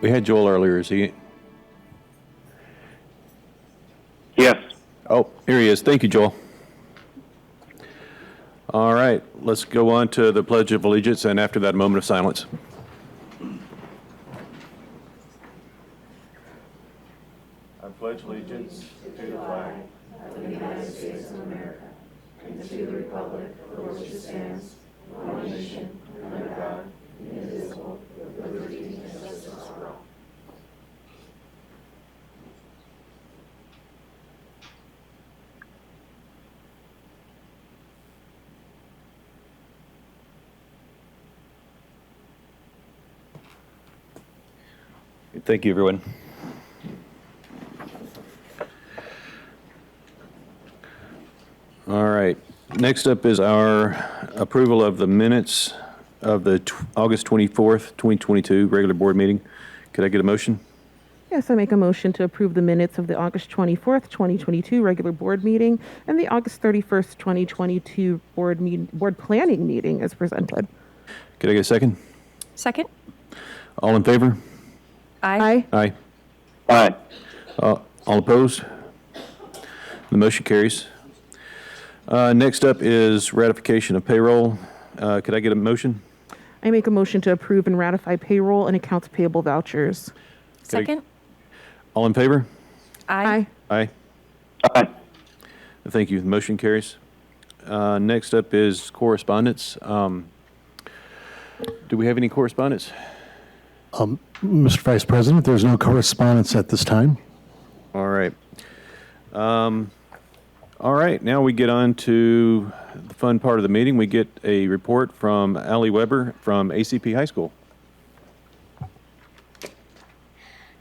We had Joel earlier. Is he? Yes. Oh, here he is. Thank you, Joel. All right, let's go on to the Pledge of Allegiance, and after that, a moment of silence. I pledge allegiance to the flag of the United States of America and to the republic for which it stands, one nation, under God, indivisible, with liberty and justice for all. Thank you, everyone. All right. Next up is our approval of the minutes of the August 24th, 2022 regular board meeting. Could I get a motion? Yes, I make a motion to approve the minutes of the August 24th, 2022 regular board meeting and the August 31st, 2022 board planning meeting as presented. Could I get a second? Second. All in favor? Aye. Aye. Aye. All opposed? The motion carries. Next up is ratification of payroll. Could I get a motion? I make a motion to approve and ratify payroll and accounts payable vouchers. Second. All in favor? Aye. Aye. Aye. Thank you. The motion carries. Next up is correspondence. Do we have any correspondence? Mr. Vice President, there's no correspondence at this time. All right. All right, now we get on to the fun part of the meeting. We get a report from Allie Weber from ACP High School.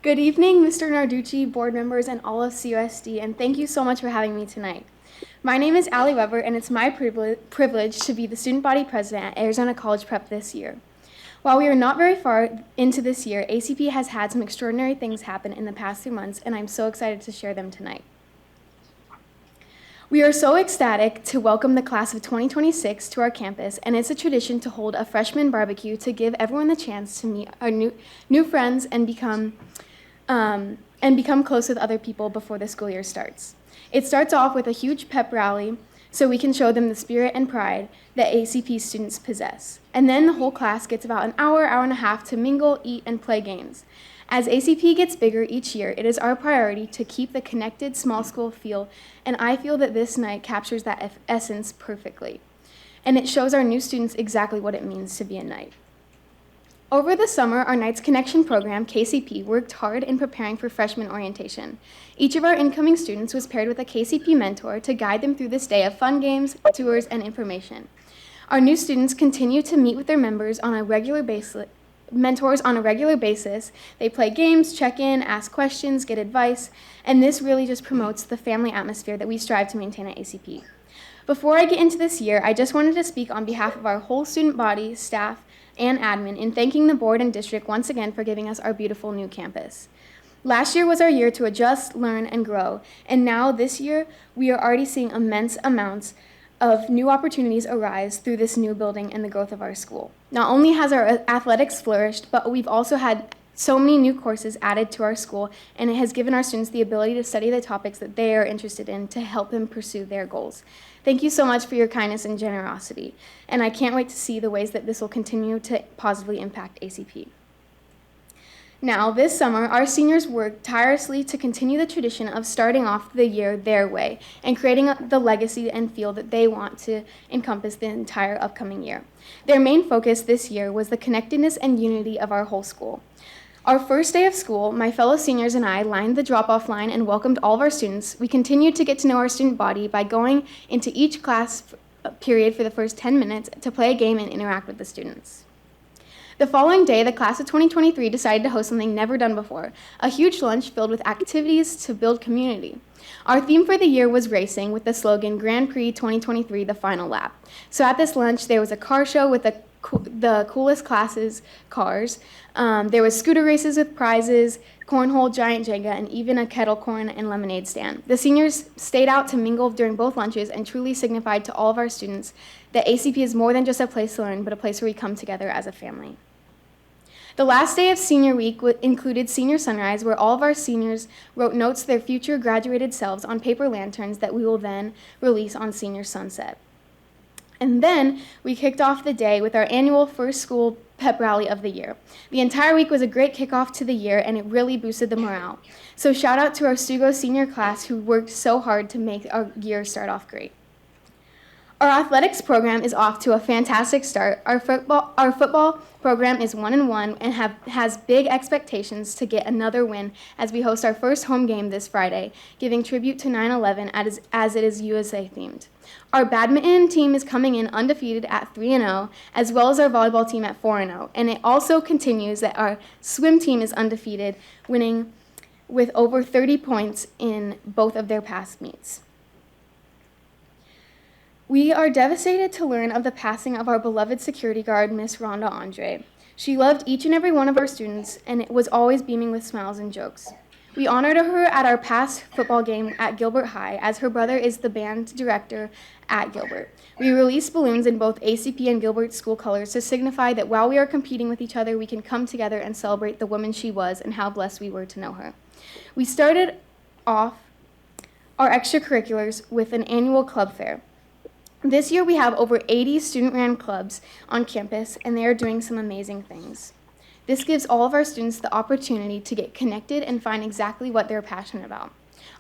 Good evening, Mr. Narducci, board members, and all of CUSD, and thank you so much for having me tonight. My name is Allie Weber, and it's my privilege to be the student body president at Arizona College Prep this year. While we are not very far into this year, ACP has had some extraordinary things happen in the past 2 months, and I'm so excited to share them tonight. We are so ecstatic to welcome the class of 2026 to our campus, and it's a tradition to hold a freshman barbecue to give everyone the chance to meet our new friends and become close with other people before the school year starts. It starts off with a huge pep rally so we can show them the spirit and pride that ACP students possess. And then the whole class gets about an hour and a half to mingle, eat, and play games. As ACP gets bigger each year, it is our priority to keep the connected small school feel, and I feel that this night captures that essence perfectly. And it shows our new students exactly what it means to be a knight. Over the summer, our Knights Connection program, KCP, worked hard in preparing for freshman orientation. Each of our incoming students was paired with a KCP mentor to guide them through this day of fun games, tours, and information. Our new students continue to meet with their mentors on a regular basis. They play games, check in, ask questions, get advice, and this really just promotes the family atmosphere that we strive to maintain at ACP. Before I get into this year, I just wanted to speak on behalf of our whole student body, staff, and admin in thanking the board and district once again for giving us our beautiful new campus. Last year was our year to adjust, learn, and grow, and now this year we are already seeing immense amounts of new opportunities arise through this new building and the growth of our school. Not only has our athletics flourished, but we've also had so many new courses added to our school, and it has given our students the ability to study the topics that they are interested in to help them pursue their goals. Thank you so much for your kindness and generosity, and I can't wait to see the ways that this will continue to positively impact ACP. Now, this summer, our seniors worked tirelessly to continue the tradition of starting off the year their way and creating the legacy and feel that they want to encompass the entire upcoming year. Their main focus this year was the connectedness and unity of our whole school. Our first day of school, my fellow seniors and I lined the drop-off line and welcomed all of our students. We continued to get to know our student body by going into each class period for the first 10 minutes to play a game and interact with the students. The following day, the class of 2023 decided to host something never done before, a huge lunch filled with activities to build community. Our theme for the year was racing with the slogan Grand Prix 2023, the final lap. So at this lunch, there was a car show with the coolest classes cars. There was scooter races with prizes, cornhole, giant Jenga, and even a kettle corn and lemonade stand. The seniors stayed out to mingle during both lunches and truly signified to all of our students that ACP is more than just a place to learn, but a place where we come together as a family. The last day of senior week included senior sunrise, where all of our seniors wrote notes to their future graduated selves on paper lanterns that we will then release on senior sunset. And then we kicked off the day with our annual first school pep rally of the year. The entire week was a great kickoff to the year, and it really boosted the morale. So shout out to our Stugo senior class who worked so hard to make our year start off great. Our athletics program is off to a fantastic start. Our football program is 1-1 and has big expectations to get another win as we host our first home game this Friday, giving tribute to 9/11 as it is USA themed. Our badminton team is coming in undefeated at 3-0, as well as our volleyball team at 4-0. And it also continues that our swim team is undefeated, winning with over 30 points in both of their past meets. We are devastated to learn of the passing of our beloved security guard, Miss Rhonda Andre. She loved each and every one of our students, and it was always beaming with smiles and jokes. We honored her at our past football game at Gilbert High, as her brother is the band director at Gilbert. We released balloons in both ACP and Gilbert school colors to signify that while we are competing with each other, we can come together and celebrate the woman she was and how blessed we were to know her. We started off our extracurriculars with an annual club fair. This year we have over 80 student-run clubs on campus, and they are doing some amazing things. This gives all of our students the opportunity to get connected and find exactly what they're passionate about.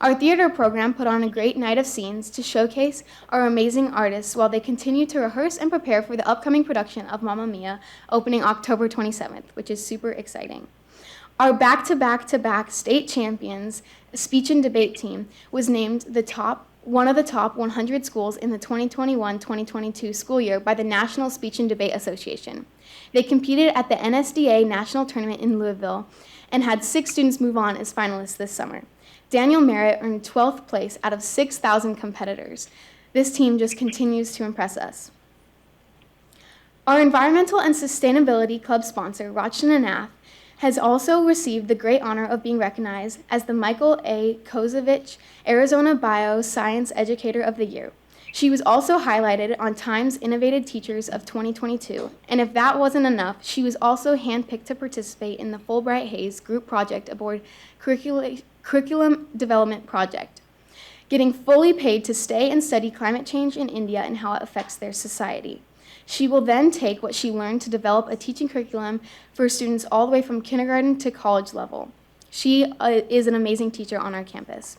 Our theater program put on a great night of scenes to showcase our amazing artists while they continue to rehearse and prepare for the upcoming production of Mamma Mia, opening October 27th, which is super exciting. Our back-to-back-to-back state champions speech and debate team was named one of the top 100 schools in the 2021-2022 school year by the National Speech and Debate Association. They competed at the NSDA National Tournament in Louisville and had 6 students move on as finalists this summer. Daniel Merritt earned 12th place out of 6,000 competitors. This team just continues to impress us. Our environmental and sustainability club sponsor, Rochton and Nath, has also received the great honor of being recognized as the Michael A. Kozovich Arizona Bioscience Educator of the Year. She was also highlighted on Time's Innovative Teachers of 2022, and if that wasn't enough, she was also handpicked to participate in the Fulbright Hayes Group Project Aboard Curriculum Development Project, getting fully paid to stay and study climate change in India and how it affects their society. She will then take what she learned to develop a teaching curriculum for students all the way from kindergarten to college level. She is an amazing teacher on our campus.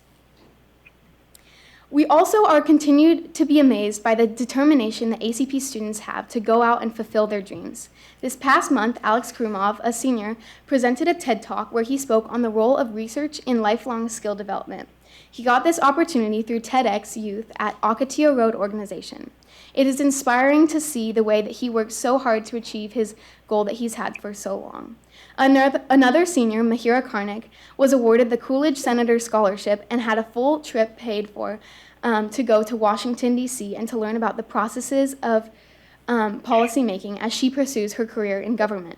We also are continued to be amazed by the determination that ACP students have to go out and fulfill their dreams. This past month, Alex Krumov, a senior, presented a TED Talk where he spoke on the role of research in lifelong skill development. He got this opportunity through TEDx Youth at Ocotillo Road Organization. It is inspiring to see the way that he worked so hard to achieve his goal that he's had for so long. Another senior, Mahira Karnik, was awarded the Coolidge Senator Scholarship and had a full trip paid for to go to Washington, D.C. and to learn about the processes of policymaking as she pursues her career in government.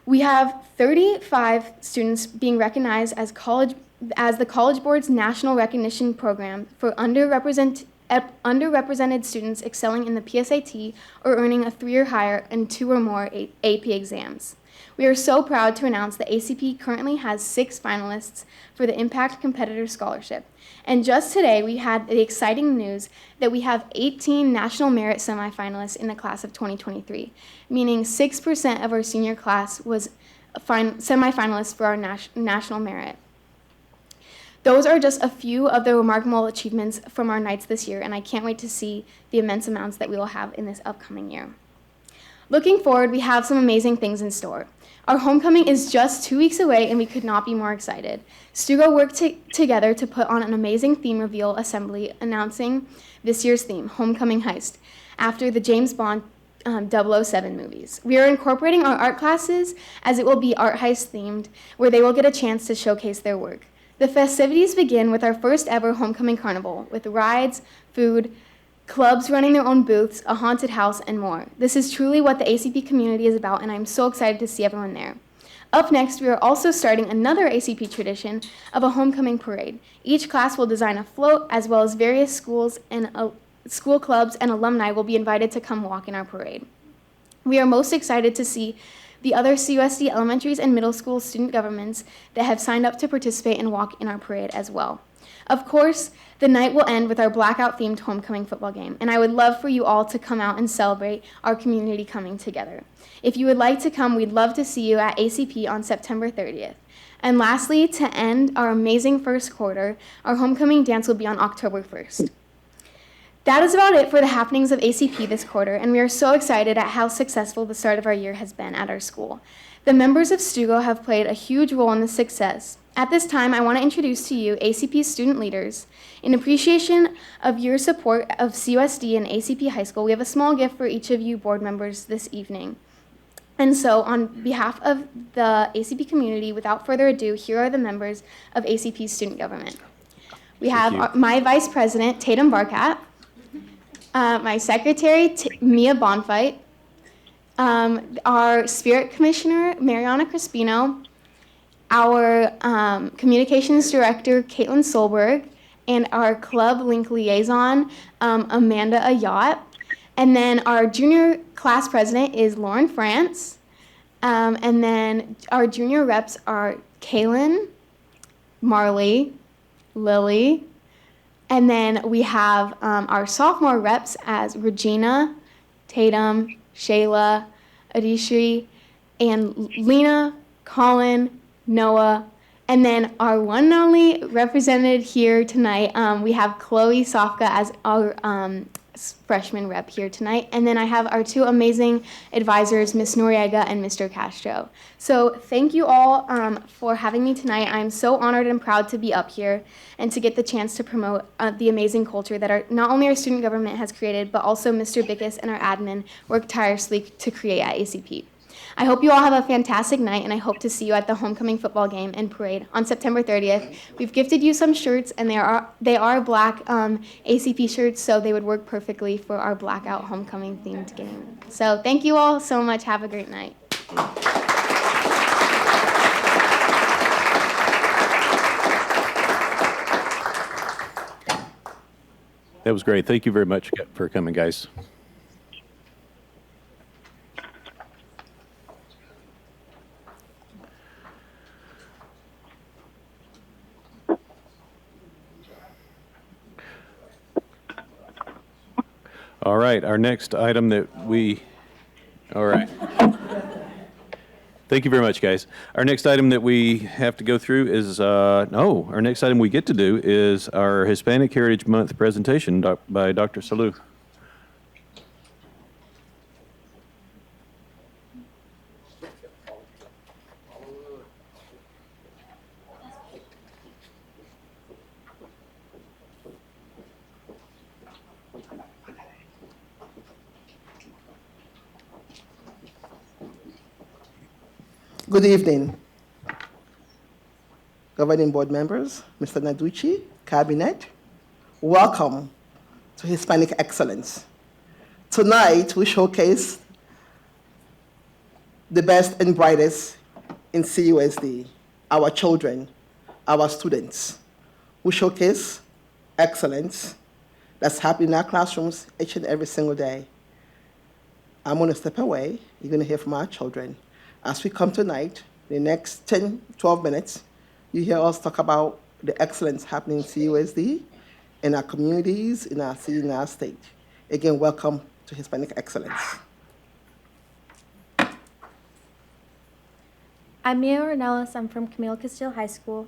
We have 35 students being recognized as the College Board's National Recognition Program for underrepresented students excelling in the PSAT or earning a 3 or higher in 2 or more AP exams. We are so proud to announce that ACP currently has 6 finalists for the Impact Competitor Scholarship. And just today, we had the exciting news that we have 18 National Merit semifinalists in the class of 2023, meaning 6% of our senior class was semifinalists for our National Merit. Those are just a few of the remarkable achievements from our nights this year, and I can't wait to see the immense amounts that we will have in this upcoming year. Looking forward, we have some amazing things in store. Our homecoming is just 2 weeks away, and we could not be more excited. Stugo worked together to put on an amazing theme reveal assembly announcing this year's theme, Homecoming Heist, after the James Bond 007 movies. We are incorporating our art classes as it will be art heist themed, where they will get a chance to showcase their work. The festivities begin with our first ever homecoming carnival, with rides, food, clubs running their own booths, a haunted house, and more. This is truly what the ACP community is about, and I'm so excited to see everyone there. Up next, we are also starting another ACP tradition of a homecoming parade. Each class will design a float, as well as various schools and school clubs and alumni will be invited to come walk in our parade. We are most excited to see the other CUSD elementaries and middle school student governments that have signed up to participate and walk in our parade as well. Of course, the night will end with our blackout-themed homecoming football game, and I would love for you all to come out and celebrate our community coming together. If you would like to come, we'd love to see you at ACP on September 30th. And lastly, to end our amazing first quarter, our homecoming dance will be on October 1st. That is about it for the happenings of ACP this quarter, and we are so excited at how successful the start of our year has been at our school. The members of STUGO have played a huge role in this success. At this time, I want to introduce to you ACP student leaders. In appreciation of your support of CUSD and ACP High School, we have a small gift for each of you board members this evening. And so, on behalf of the ACP community, without further ado, here are the members of ACP student government. We have my vice president, Tatum Barkat, my secretary, Mia Bonfight, our spirit commissioner, Mariana Crispino, our communications director, Caitlin Solberg, and our club link liaison, Amanda Ayat. And then our junior class president is Lauren France. And then our junior reps are Kaylin, Marley, Lily. And then we have our sophomore reps as Regina, Tatum, Shayla, Adishri, and Lena, Colin, Noah. And then our one and only represented here tonight, we have Chloe Sofka as our freshman rep here tonight. And then I have our two amazing advisors, Ms. Noriega and Mr. Castro. So thank you all for having me tonight. I'm so honored and proud to be up here and to get the chance to promote the amazing culture that not only our student government has created, but also Mr. Bickus and our admin work tirelessly to create at ACP. I hope you all have a fantastic night, and I hope to see you at the homecoming football game and parade on September 30th. We've gifted you some shirts, and they are black ACP shirts, so they would work perfectly for our blackout homecoming themed game. So thank you all so much. Have a great night. That was great. Thank you very much for coming, guys. All right, our next item all right. Thank you very much, guys. Our next item that we have to go through is, our next item we get to do is our Hispanic Heritage Month presentation by Dr. Salou. Good evening, governing board members, Mr. Naducci, cabinet. Welcome to Hispanic Excellence. Tonight, we showcase the best and brightest in CUSD, our children, our students. We showcase excellence that's happening in our classrooms each and every single day. I'm going to step away. You're going to hear from our children. As we come tonight, the next 10, 12 minutes, you hear us talk about the excellence happening in CUSD, in our communities, in our city, in our state. Again, welcome to Hispanic Excellence. I'm Mia Ornelas. I'm from Camille Castile High School,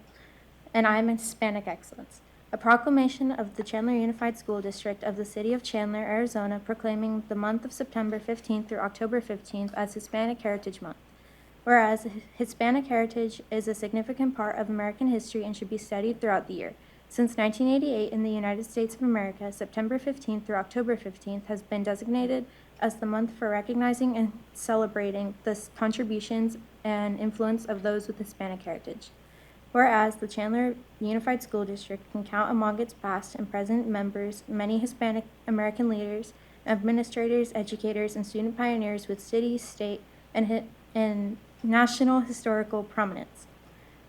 and I'm in Hispanic Excellence. A proclamation of the Chandler Unified School District of the City of Chandler, Arizona, proclaiming the month of September 15th through October 15th as Hispanic Heritage Month. Whereas Hispanic heritage is a significant part of American history and should be studied throughout the year. Since 1988 in the United States of America, September 15th through October 15th has been designated as the month for recognizing and celebrating the contributions and influence of those with Hispanic heritage. Whereas the Chandler Unified School District can count among its past and present members many Hispanic American leaders, administrators, educators, and student pioneers with city, state, and national historical prominence.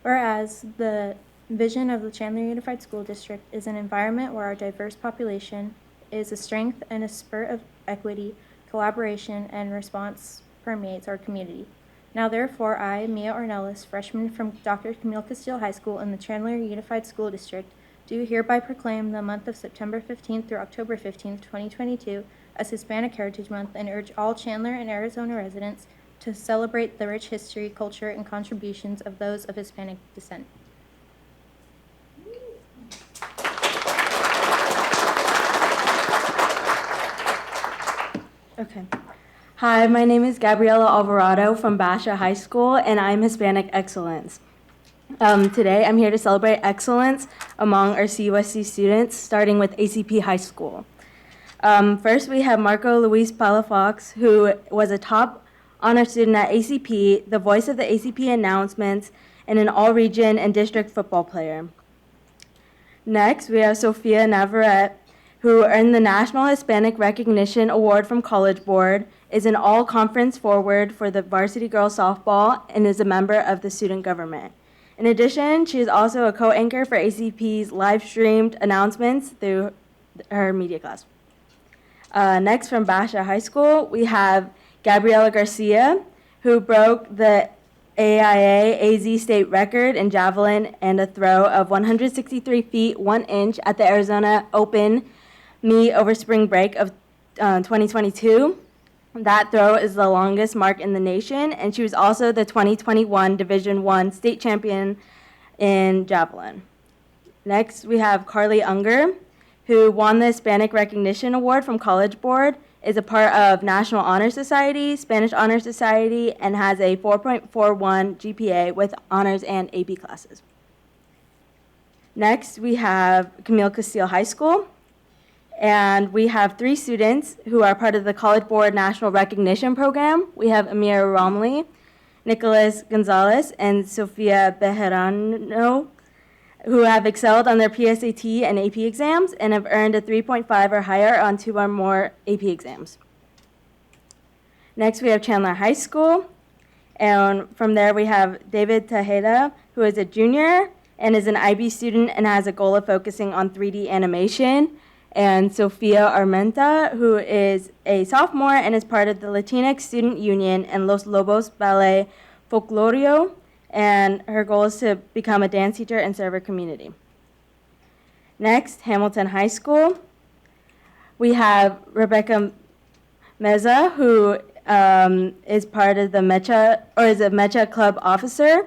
Whereas the vision of the Chandler Unified School District is an environment where our diverse population is a strength and a spur of equity, collaboration, and response permeates our community. Now therefore, I, Mia Ornelas, freshman from Dr. Camille Castillo High School in the Chandler Unified School District, do hereby proclaim the month of September 15th through October 15th, 2022 as Hispanic Heritage Month and urge all Chandler and Arizona residents to celebrate the rich history, culture, and contributions of those of Hispanic descent. Okay. Hi, my name is Gabriela Alvarado from Basha High School, and I'm Hispanic Excellence. Today, I'm here to celebrate excellence among our CUSC students, starting with ACP High School. First, we have Marco Luis Palafox, who was a top honor student at ACP, the voice of the ACP announcements, and an all-region and district football player. Next, we have Sophia Navarrete, who earned the National Hispanic Recognition Award from College Board, is an all-conference forward for the varsity girls softball, and is a member of the student government. In addition, she is also a co-anchor for ACP's live-streamed announcements through her media class. Next, from Basha High School, we have Gabriela Garcia, who broke the AIA-AZ state record in javelin and a throw of 163 feet 1 inch at the Arizona Open meet over spring break of 2022. That throw is the longest mark in the nation, and she was also the 2021 Division I state champion in javelin. Next, we have Carly Unger, who won the Hispanic Recognition Award from College Board, is a part of National Honor Society, Spanish Honor Society, and has a 4.41 GPA with honors and AP classes. Next, we have Camille Castillo High School. And we have 3 students who are part of the College Board National Recognition Program. We have Amir Romley, Nicholas Gonzalez, and Sofia Bejarano, who have excelled on their PSAT and AP exams and have earned a 3.5 or higher on 2 or more AP exams. Next, we have Chandler High School. And from there, we have David Tejeda, who is a junior and is an IB student and has a goal of focusing on 3D animation. And Sofia Armenta, who is a sophomore and is part of the Latinx Student Union and Los Lobos Ballet Folclorio, and her goal is to become a dance teacher and serve her community. Next, Hamilton High School. We have Rebecca Meza, who is part of the MECHA, or is a MECHA club officer,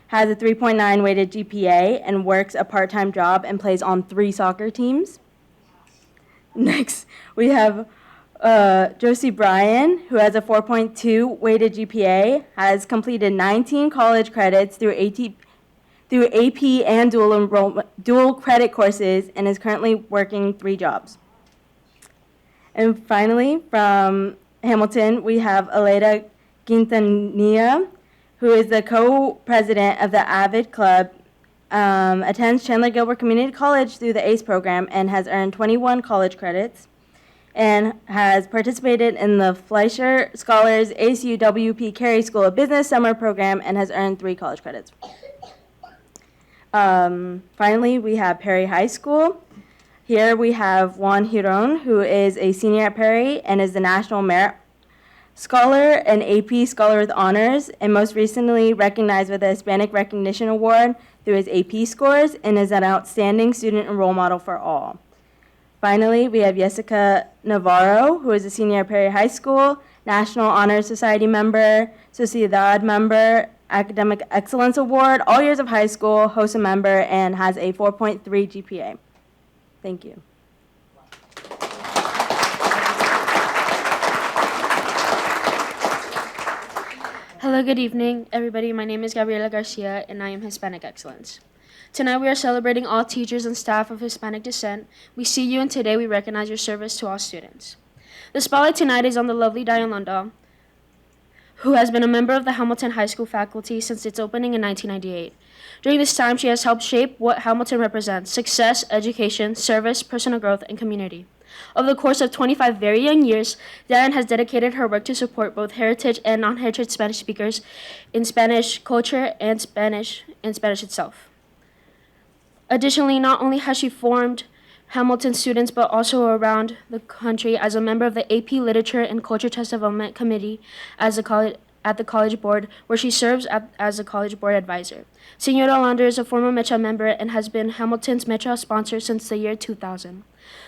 has a 3.9 weighted GPA, and works a part-time job and plays on 3 soccer teams. Next, we have Josie Bryan, who has a 4.2 weighted GPA, has completed 19 college credits through AP and dual credit courses, and is currently working 3 jobs. And finally, from Hamilton, we have Aleida Quintanilla, who is the co-president of the AVID Club, attends Chandler Gilbert Community College through the ACE program and has earned 21 college credits and has participated in the Fleischer Scholars ACU WP Carey School of Business summer program and has earned 3 college credits. Finally, we have Perry High School. Here we have Juan Giron, who is a senior at Perry and is the National Merit Scholar and AP Scholar with Honors, and most recently recognized with the Hispanic Recognition Award through his AP scores, and is an outstanding student and role model for all. Finally, we have Jessica Navarro, who is a senior at Perry High School, National Honor Society member, Sociedad member, Academic Excellence Award, all years of high school, HOSA member, and has a 4.3 GPA. Thank you. Hello, good evening, everybody. My name is Gabriela Garcia, and I am Hispanic Excellence. Tonight, we are celebrating all teachers and staff of Hispanic descent. We see you, and today we recognize your service to all students. The spotlight tonight is on the lovely Diane Lundahl, who has been a member of the Hamilton High School faculty since its opening in 1998. During this time, she has helped shape what Hamilton represents: success, education, service, personal growth, and community. Over the course of 25 very young years, Diane has dedicated her work to support both heritage and non-heritage Spanish speakers in Spanish culture and Spanish itself. Additionally, not only has she formed Hamilton students, but also around the country as a member of the AP Literature and Culture Test Development Committee at the at the College Board, where she serves as a College Board advisor. Senora Lander is a former MECHA member and has been Hamilton's MECHA sponsor since the year 2000.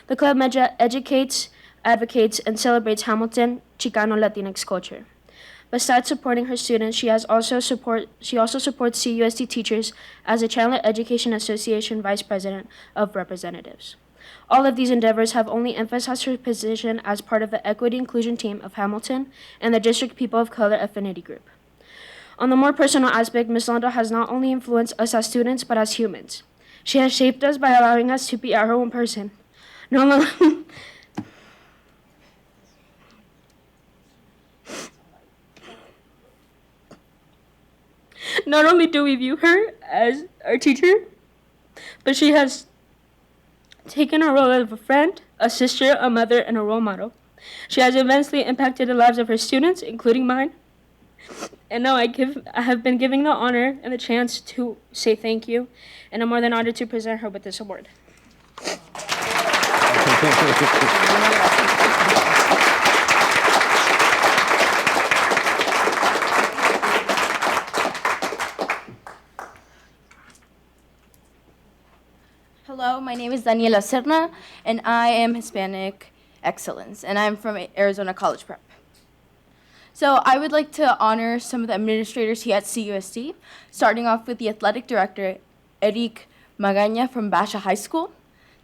The club MECHA educates, advocates, and celebrates Hamilton Chicano Latinx culture. Besides supporting her students, she also supports CUSD teachers as a Chandler Education Association Vice President of Representatives. All of these endeavors have only emphasized her position as part of the Equity Inclusion Team of Hamilton and the District People of Color Affinity Group. On the more personal aspect, Ms. Londo has not only influenced us as students, but as humans. She has shaped us by allowing us to be our own person. Not only do we view her as our teacher, but she has taken a role of a friend, a sister, a mother, and a role model. She has immensely impacted the lives of her students, including mine. And now I have been given the honor and the chance to say thank you, and I'm more than honored to present her with this award. Hello, my name is Daniela Serna, and I am Hispanic Excellence, and I'm from Arizona College Prep. So I would like to honor some of the administrators here at CUSD, starting off with the athletic director, Eric Magaña from Basha High School,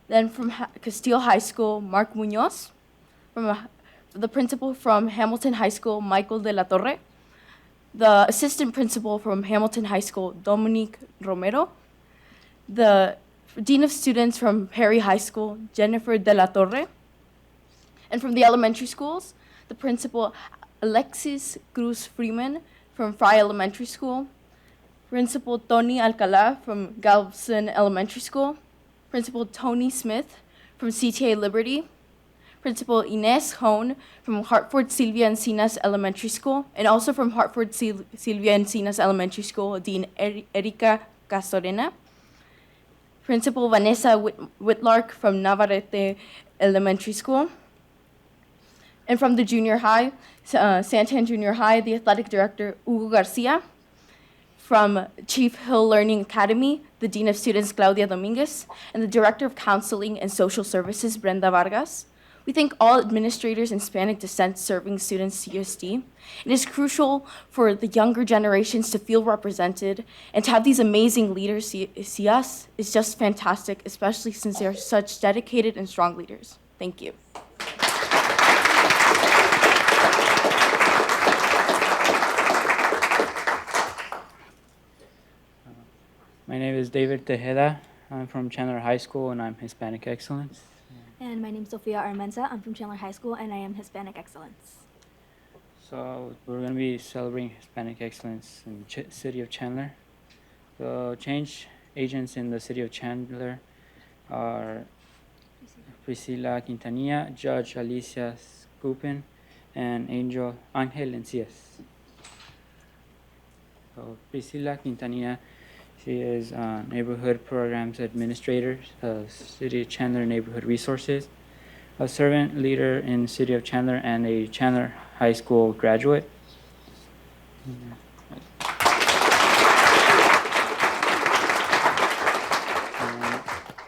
then from Castile High School, Mark Munoz, from the principal from Hamilton High School, Michael de la Torre, the assistant principal from Hamilton High School, Dominique Romero, the Dean of Students from Perry High School, Jennifer de la Torre, and from the elementary schools, the principal, Alexis Cruz Freeman from Fry Elementary School, Principal Tony Alcala from Galveston Elementary School, Principal Tony Smith from CTA Liberty, Principal Ines Hone from Hartford Silvia Encinas Elementary School, and also from Hartford Silvia Encinas Elementary School, Dean Erika Castorena, Principal Vanessa Whitlark from Navarrete Elementary School. And from the junior high, Santan Junior High, the athletic director, Hugo Garcia. From Chief Hill Learning Academy, the Dean of Students, Claudia Dominguez, and the Director of Counseling and Social Services, Brenda Vargas. We thank all administrators in Hispanic descent serving students at CUSD. It is crucial for the younger generations to feel represented, and to have these amazing leaders see us is just fantastic, especially since they are such dedicated and strong leaders. Thank you. My name is David Tejeda. I'm from Chandler High School, and I'm Hispanic Excellence. And my name is Sofia Armenza. I'm from Chandler High School, and I am Hispanic Excellence. So we're going to be celebrating Hispanic Excellence in the city of Chandler. The change agents in the city of Chandler are Priscilla Quintanilla, Judge Alicia Skupin, and Angel Encias. So Priscilla Quintanilla, she is Neighborhood Programs Administrator, City of Chandler Neighborhood Resources, a servant leader in City of Chandler, and a Chandler High School graduate.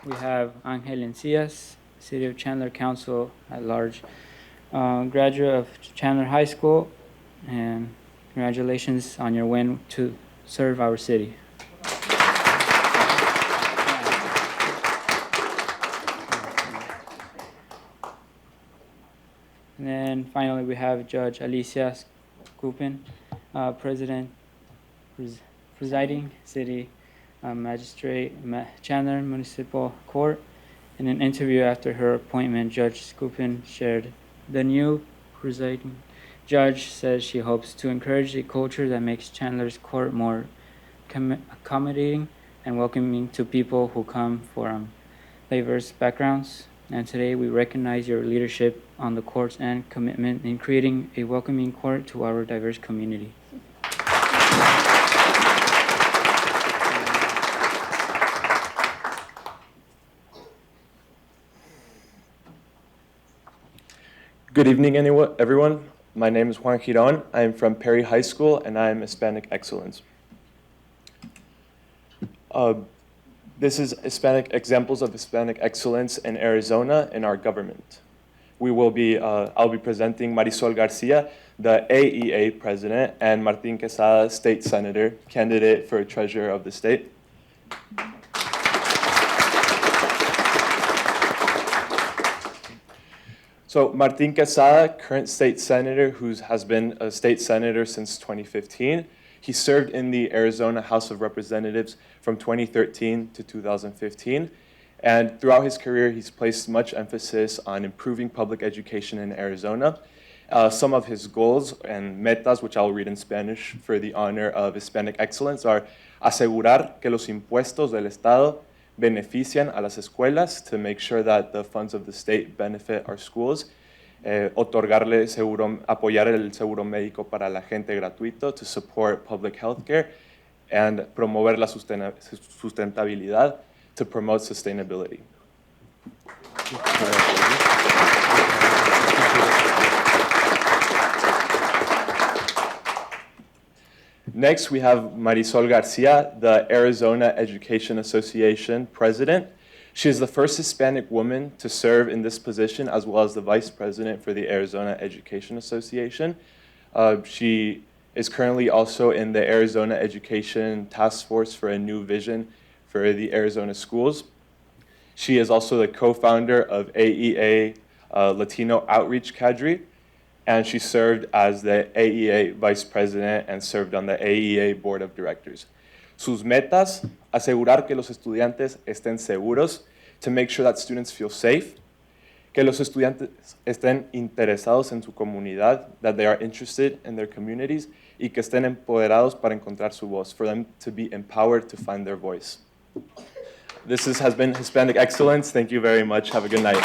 We have Angel Encias, City of Chandler Council at Large, graduate of Chandler High School, and congratulations on your win to serve our city. And then finally, we have Judge Alicia Skupin, presiding city magistrate, Chandler Municipal Court. In an interview after her appointment, Judge Skupin shared, "The new presiding judge says she hopes to encourage a culture that makes Chandler's court more accommodating and welcoming to people who come from diverse backgrounds. And today we recognize your leadership on the courts and commitment in creating a welcoming court to our diverse community." Good evening, everyone. My name is Juan Giron. I am from Perry High School, and I am Hispanic Excellence. This is examples of Hispanic excellence in Arizona in our government. I'll be presenting Marisol Garcia, the AEA president, and Martin Quesada, state senator, candidate for treasurer of the state. So Martin Quesada, current state senator, who has been a state senator since 2015. He served in the Arizona House of Representatives from 2013 to 2015. And throughout his career, he's placed much emphasis on improving public education in Arizona. Some of his goals and metas, which I'll read in Spanish for the honor of Hispanic excellence, are asegurar que los impuestos del Estado benefician a las escuelas, to make sure that the funds of the state benefit our schools. Apoyar el seguro médico para la gente gratuito, to support public health care. And promover la sustentabilidad, to promote sustainability. Next, we have Marisol Garcia, the Arizona Education Association president. She is the first Hispanic woman to serve in this position, as well as the vice president for the Arizona Education Association. She is currently also in the Arizona Education Task Force for a New Vision for the Arizona schools. She is also the co-founder of AEA Latino Outreach Cadre, and she served as the AEA vice president and served on the AEA board of directors. Sus metas: asegurar que los estudiantes estén seguros, to make sure that students feel safe, que los estudiantes estén interesados en su comunidad, that they are interested in their communities, y que estén empoderados para encontrar su voz, for them to be empowered to find their voice. This has been Hispanic Excellence. Thank you very much. Have a good night.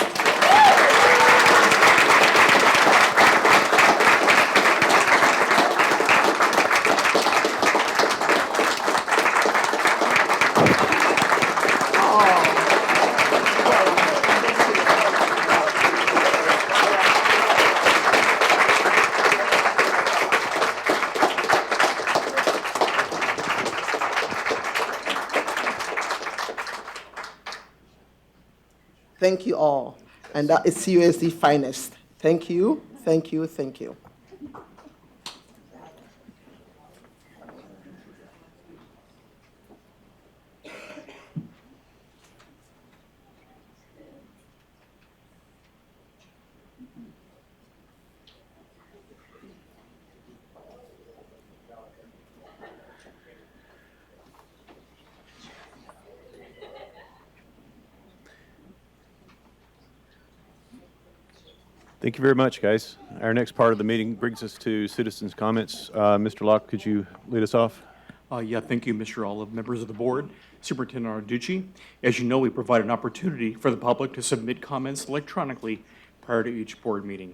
Thank you all. And that is CUSD finest. Thank you, thank you, thank you. Thank you very much, guys. Our next part of the meeting brings us to citizens' comments. Mr. Locke, could you lead us off? Yeah, thank you, Mr. Olive, members of the board, Superintendent Arducci. As you know, we provide an opportunity for the public to submit comments electronically prior to each board meeting.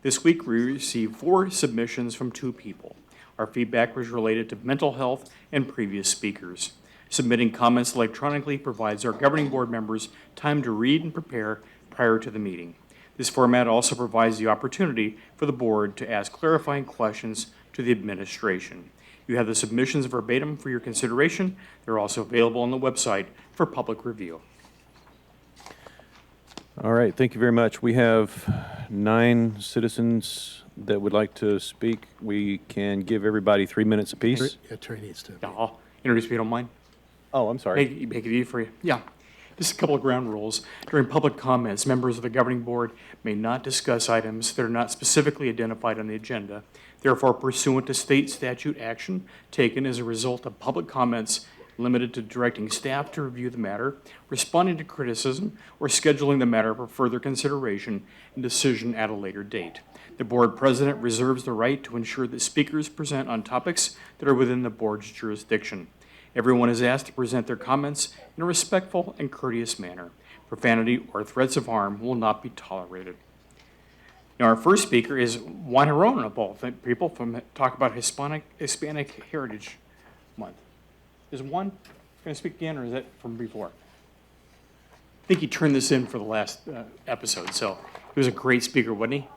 This week, we received 4 submissions from 2 people. Our feedback was related to mental health and previous speakers. Submitting comments electronically provides our governing board members time to read and prepare prior to the meeting. This format also provides the opportunity for the board to ask clarifying questions to the administration. You have the submissions verbatim for your consideration. They're also available on the website for public review. All right, thank you very much. We have 9 citizens that would like to speak. We can give everybody 3 minutes apiece. Yeah, Terry needs to. Yeah, I'll introduce if you don't mind. Oh, I'm sorry. Make it easy for you. Yeah. Just a couple of ground rules. During public comments, members of the governing board may not discuss items that are not specifically identified on the agenda. Therefore, pursuant to state statute, action taken as a result of public comments limited to directing staff to review the matter, responding to criticism, or scheduling the matter for further consideration and decision at a later date. The board president reserves the right to ensure that speakers present on topics that are within the board's jurisdiction. Everyone is asked to present their comments in a respectful and courteous manner. Profanity or threats of harm will not be tolerated. Now, our first speaker is Juan Giron, of all people, from talk about Hispanic Heritage Month. Is Juan going to speak again, or is that from before? I think he turned this in for the last episode, so he was a great speaker, wasn't he?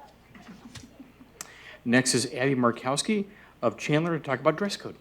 Next is Abby Markowski of Chandler to talk about dress code.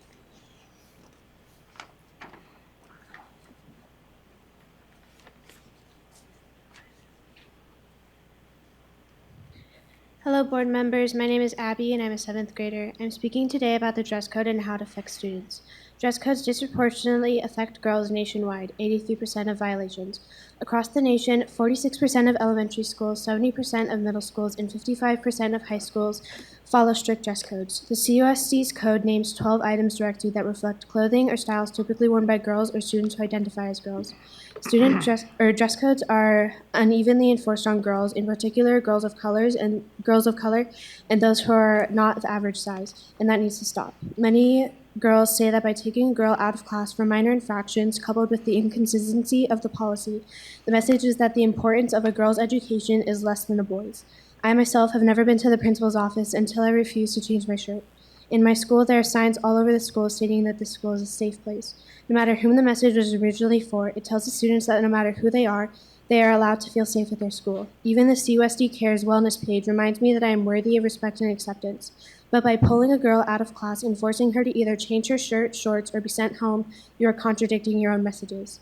Hello, board members. My name is Abby, and I'm a 7th grader. I'm speaking today about the dress code and how it affects students. Dress codes disproportionately affect girls nationwide, 83% of violations. Across the nation, 46% of elementary schools, 70% of middle schools, and 55% of high schools follow strict dress codes. The CUSD's code names 12 items directly that reflect clothing or styles typically worn by girls or students who identify as girls. Student dress codes are unevenly enforced on girls, in particular girls of color and those who are not the average size, and that needs to stop. Many girls say that by taking a girl out of class for minor infractions, coupled with the inconsistency of the policy, the message is that the importance of a girl's education is less than a boy's. I myself have never been to the principal's office until I refused to change my shirt. In my school, there are signs all over the school stating that the school is a safe place. No matter whom the message was originally for, it tells the students that no matter who they are allowed to feel safe at their school. Even the CUSD Cares Wellness page reminds me that I am worthy of respect and acceptance. But by pulling a girl out of class and forcing her to either change her shirt, shorts, or be sent home, you are contradicting your own messages.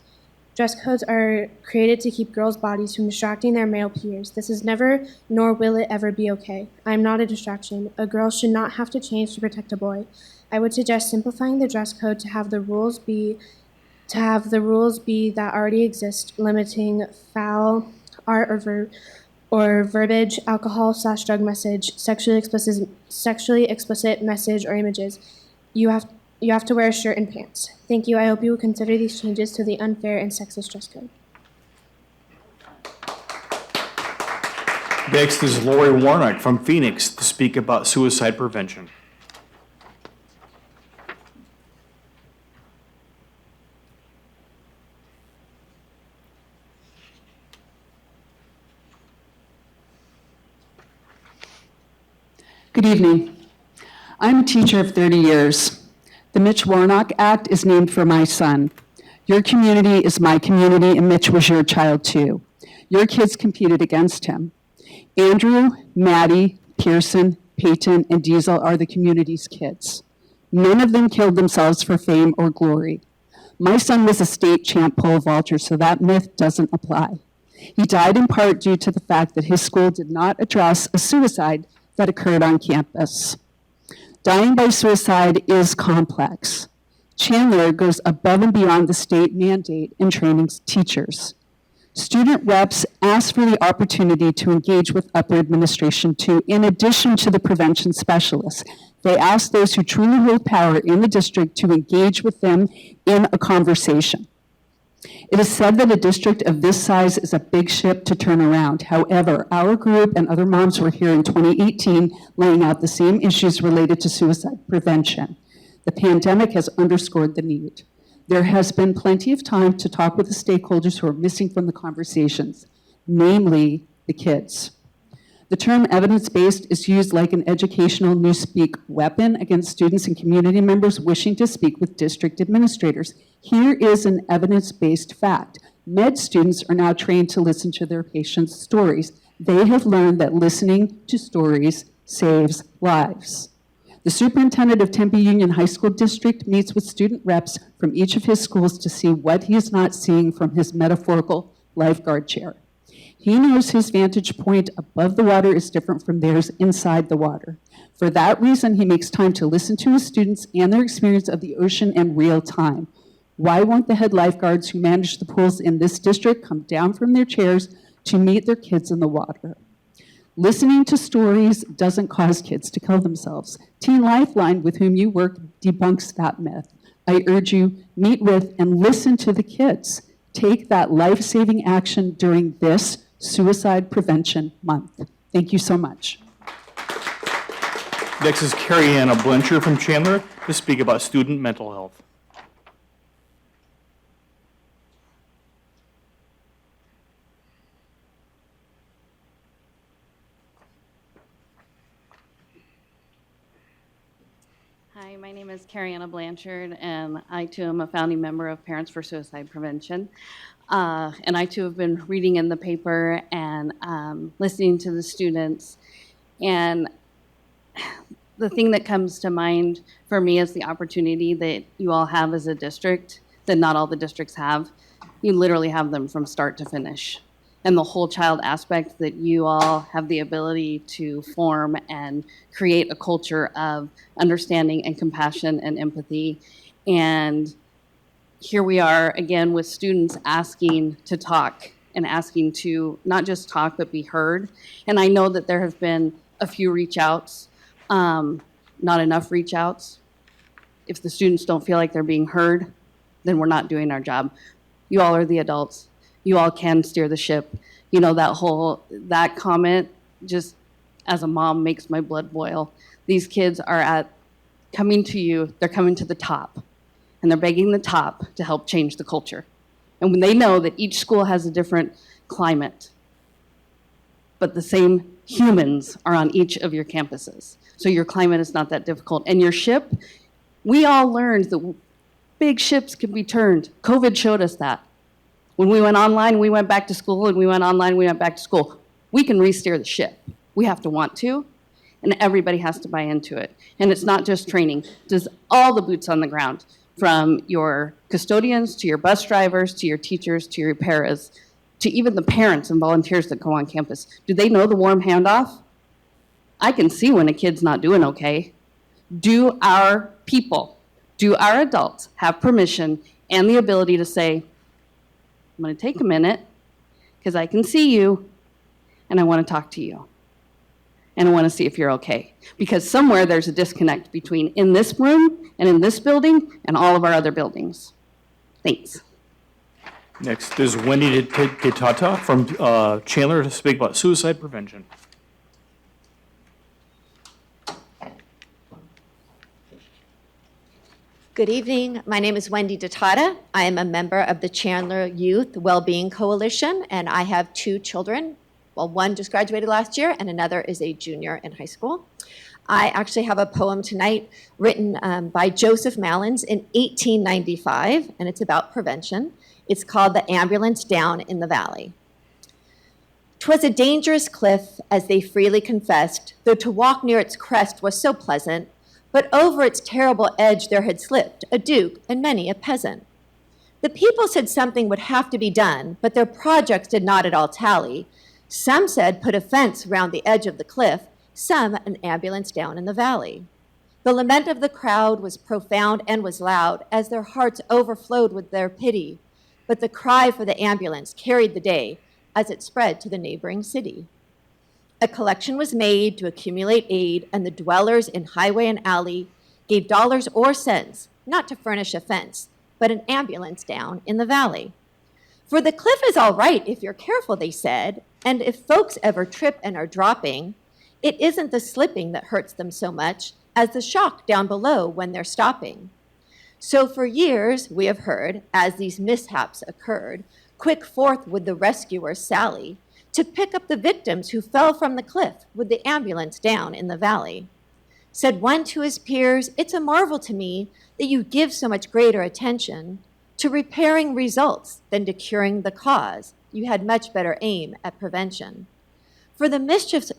Dress codes are created to keep girls' bodies from distracting their male peers. This is never, nor will it ever be okay. I am not a distraction. A girl should not have to change to protect a boy. I would suggest simplifying the dress code to have the rules be that already exist, limiting foul art or verbiage, alcohol/drug message, sexually explicit message or images. You have to wear a shirt and pants. Thank you. I hope you will consider these changes to the unfair and sexist dress code. Next is Lori Warnock from Phoenix to speak about suicide prevention. Good evening. I'm a teacher of 30 years. The Mitch Warnock Act is named for my son. Your community is my community, and Mitch was your child too. Your kids competed against him. Andrew, Maddie, Pearson, Peyton, and Diesel are the community's kids. None of them killed themselves for fame or glory. My son was a state champ pole vaulter, so that myth doesn't apply. He died in part due to the fact that his school did not address a suicide that occurred on campus. Dying by suicide is complex. Chandler goes above and beyond the state mandate in training teachers. Student reps ask for the opportunity to engage with upper administration too, in addition to the prevention specialists. They ask those who truly hold power in the district to engage with them in a conversation. It is said that a district of this size is a big ship to turn around. However, our group and other moms were here in 2018 laying out the same issues related to suicide prevention. The pandemic has underscored the need. There has been plenty of time to talk with the stakeholders who are missing from the conversations, namely the kids. The term evidence-based is used like an educational newspeak weapon against students and community members wishing to speak with district administrators. Here is an evidence-based fact. Med students are now trained to listen to their patients' stories. They have learned that listening to stories saves lives. The superintendent of Tempe Union High School District meets with student reps from each of his schools to see what he is not seeing from his metaphorical lifeguard chair. He knows his vantage point above the water is different from theirs inside the water. For that reason, he makes time to listen to his students and their experience of the ocean in real time. Why won't the head lifeguards who manage the pools in this district come down from their chairs to meet their kids in the water? Listening to stories doesn't cause kids to kill themselves. Teen Lifeline, with whom you work, debunks that myth. I urge you, meet with and listen to the kids. Take that life-saving action during this Suicide Prevention Month. Thank you so much. Next is Carrie Anna Blencher from Chandler to speak about student mental health. Hi, my name is Carrie Anna Blanchard, and I too am a founding member of Parents for Suicide Prevention. And I too have been reading in the paper and listening to the students. And the thing that comes to mind for me is the opportunity that you all have as a district that not all the districts have. You literally have them from start to finish. And the whole child aspect that you all have the ability to form and create a culture of understanding and compassion and empathy. And here we are again with students asking to talk and asking to not just talk but be heard. And I know that there have been a few reach outs, not enough reach outs. If the students don't feel like they're being heard, then we're not doing our job. You all are the adults. You all can steer the ship. You know, that comment just as a mom makes my blood boil. These kids are coming to you, they're coming to the top, and they're begging the top to help change the culture. And when they know that each school has a different climate, but the same humans are on each of your campuses. So your climate is not that difficult. And your ship, we all learned that big ships can be turned. COVID showed us that. When we went online, we went back to school, and we went online, we went back to school. We can re-steer the ship. We have to want to, and everybody has to buy into it. And it's not just training. It's all the boots on the ground, from your custodians to your bus drivers to your teachers to your paras to even the parents and volunteers that go on campus. Do they know the warm handoff? I can see when a kid's not doing okay. Do our people, do our adults have permission and the ability to say, I'm going to take a minute because I can see you and I want to talk to you. And I want to see if you're okay. Because somewhere there's a disconnect between in this room and in this building and all of our other buildings. Thanks. Next is Wendy Detata from Chandler to speak about suicide prevention. Good evening. My name is Wendy Detata. I am a member of the Chandler Youth Wellbeing Coalition, and I have 2 children. Well, one just graduated last year, and another is a junior in high school. I actually have a poem tonight written by Joseph Malins in 1895, and it's about prevention. It's called The Ambulance Down in the Valley. 'Twas a dangerous cliff, as they freely confessed, though to walk near its crest was so pleasant, but over its terrible edge there had slipped a duke and many a peasant. The people said something would have to be done, but their projects did not at all tally. Some said put a fence round the edge of the cliff, some an ambulance down in the valley. The lament of the crowd was profound and was loud, as their hearts overflowed with their pity, but the cry for the ambulance carried the day as it spread to the neighboring city. A collection was made to accumulate aid, and the dwellers in highway and alley gave dollars or cents, not to furnish a fence, but an ambulance down in the valley. For the cliff is all right if you're careful, they said, and if folks ever trip and are dropping, it isn't the slipping that hurts them so much as the shock down below when they're stopping. So for years we have heard, as these mishaps occurred, quick forth would the rescuers sally to pick up the victims who fell from the cliff with the ambulance down in the valley. Said one to his peers, "It's a marvel to me that you give so much greater attention to repairing results than to curing the cause. You had much better aim at prevention. For the mischief,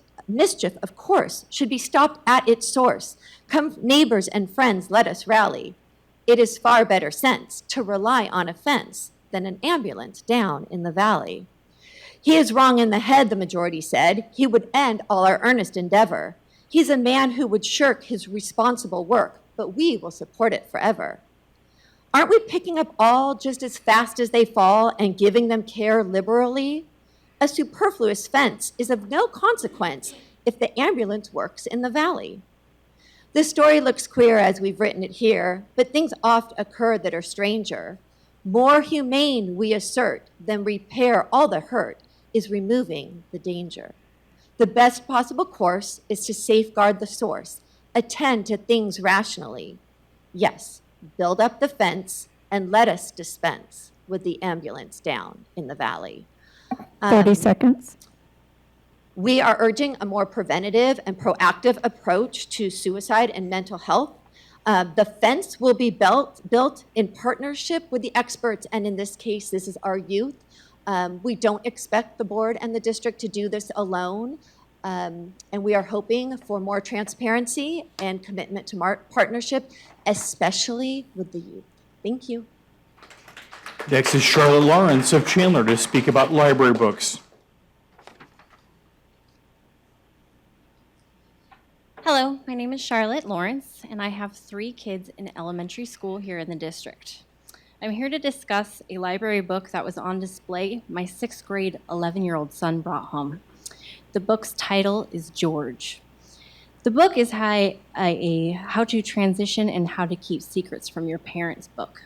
of course, should be stopped at its source. Come, neighbors and friends, let us rally. It is far better sense to rely on a fence than an ambulance down in the valley." He is wrong in the head, the majority said. He would end all our earnest endeavor. He's a man who would shirk his responsible work, but we will support it forever. Aren't we picking up all just as fast as they fall and giving them care liberally? A superfluous fence is of no consequence if the ambulance works in the valley. This story looks queer as we've written it here, but things oft occur that are stranger. More humane, we assert, than repair all the hurt is removing the danger. The best possible course is to safeguard the source, attend to things rationally. Yes, build up the fence and let us dispense with the ambulance down in the valley. 30 seconds. We are urging a more preventative and proactive approach to suicide and mental health. The fence will be built in partnership with the experts, and in this case, this is our youth. We don't expect the board and the district to do this alone. And we are hoping for more transparency and commitment to partnership, especially with the youth. Thank you. Next is Charlotte Lawrence of Chandler to speak about library books. Hello, my name is Charlotte Lawrence, and I have 3 kids in elementary school here in the district. I'm here to discuss a library book that was on display my 6th grade 11-year-old son brought home. The book's title is George. The book is a how to transition and how to keep secrets from your parents book.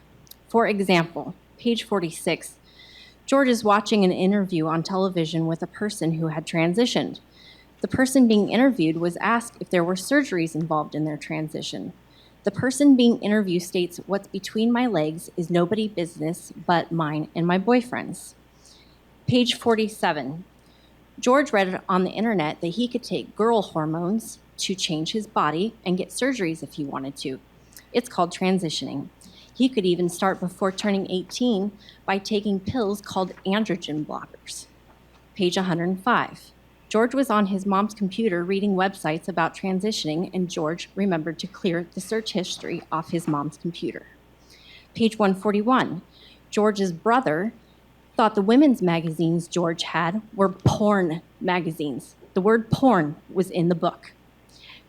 For example, page 46, George is watching an interview on television with a person who had transitioned. The person being interviewed was asked if there were surgeries involved in their transition. The person being interviewed states, "What's between my legs is nobody's business but mine and my boyfriend's." Page 47. George read on the internet that he could take girl hormones to change his body and get surgeries if he wanted to. It's called transitioning. He could even start before turning 18 by taking pills called androgen blockers. Page 105. George was on his mom's computer reading websites about transitioning, and George remembered to clear the search history off his mom's computer. Page 141. George's brother thought the women's magazines George had were porn magazines. The word porn was in the book.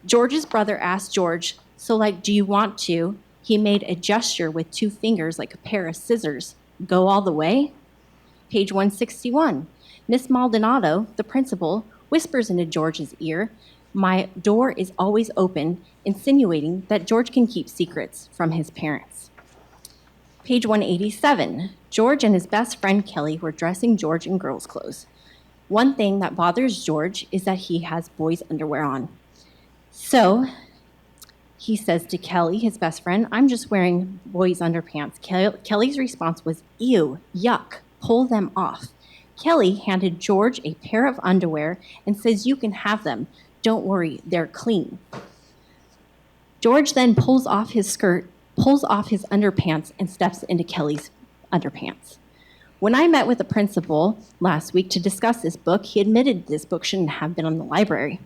George's brother asked George, "So like, do you want to?" He made a gesture with 2 fingers like a pair of scissors. "Go all the way?" Page 161. Miss Maldonado, the principal, whispers into George's ear, "My door is always open," insinuating that George can keep secrets from his parents. Page 187. George and his best friend Kelly were dressing George in girls' clothes. One thing that bothers George is that he has boys' underwear on. So he says to Kelly, his best friend, "I'm just wearing boys' underpants." Kelly's response was, "Ew, yuck, pull them off." Kelly handed George a pair of underwear and says, "You can have them. Don't worry, they're clean." George then pulls off his skirt, pulls off his underpants, and steps into Kelly's underpants. When I met with the principal last week to discuss this book, he admitted this book shouldn't have been in the library.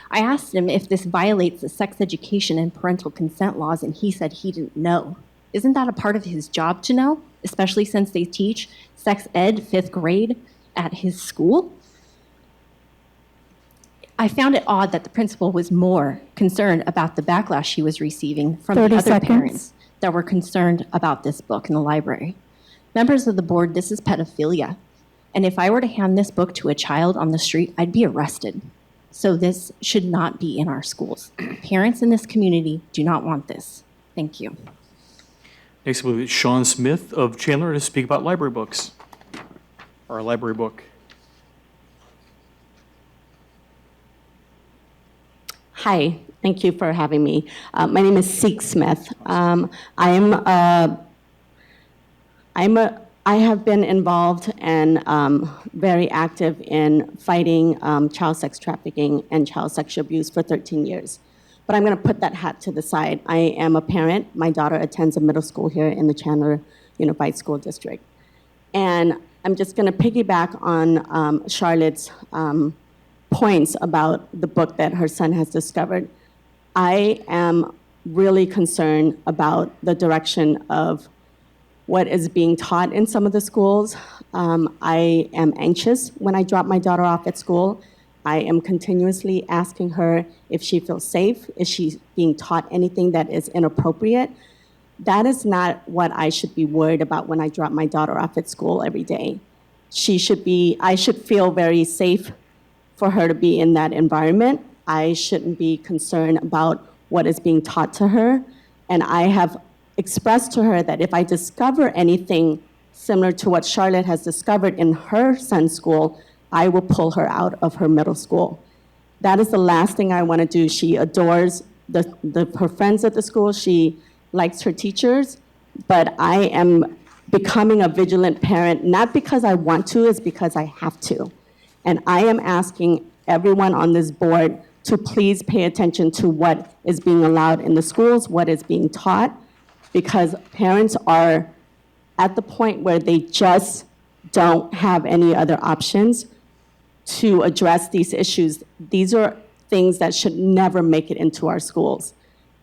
I asked him if this violates the sex education and parental consent laws, and he said he didn't know. Isn't that a part of his job to know, especially since they teach sex ed 5th grade at his school? I found it odd that the principal was more concerned about the backlash he was receiving from the 30 other seconds. parents that were concerned about this book in the library. Members of the board, this is pedophilia. And if I were to hand this book to a child on the street, I'd be arrested. So this should not be in our schools. Parents in this community do not want this. Thank you. Next will be Sean Smith of Chandler to speak about library books, or a library book. Hi, thank you for having me. My name is Seek Smith. I have been involved and very active in fighting child sex trafficking and child sexual abuse for 13 years. But I'm going to put that hat to the side. I am a parent. My daughter attends a middle school here in the Chandler Unified School District. And I'm just going to piggyback on Charlotte's points about the book that her son has discovered. I am really concerned about the direction of what is being taught in some of the schools. I am anxious when I drop my daughter off at school. I am continuously asking her if she feels safe, is she being taught anything that is inappropriate. That is not what I should be worried about when I drop my daughter off at school every day. I should feel very safe for her to be in that environment. I shouldn't be concerned about what is being taught to her. And I have expressed to her that if I discover anything similar to what Charlotte has discovered in her son's school, I will pull her out of her middle school. That is the last thing I want to do. She adores her friends at the school. She likes her teachers. But I am becoming a vigilant parent, not because I want to, it's because I have to. And I am asking everyone on this board to please pay attention to what is being allowed in the schools, what is being taught, because parents are at the point where they just don't have any other options to address these issues. These are things that should never make it into our schools.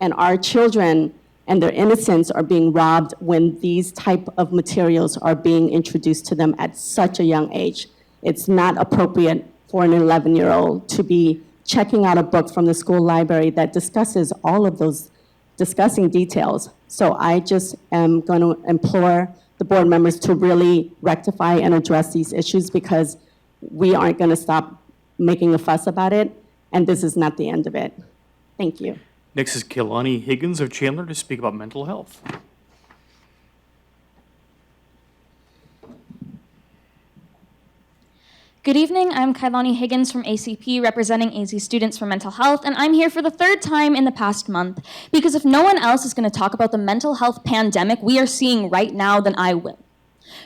And our children and their innocence are being robbed when these type of materials are being introduced to them at such a young age. It's not appropriate for an 11-year-old to be checking out a book from the school library that discusses all of those discussing details. So I just am going to implore the board members to really rectify and address these issues, because we aren't going to stop making a fuss about it, and this is not the end of it. Thank you. Next is Kehlani Higgins of Chandler to speak about mental health. Good evening, I'm Kailani Higgins from ACP, representing AZ Students for Mental Health, and I'm here for the third time in the past month, because if no one else is going to talk about the mental health pandemic we are seeing right now, then I will.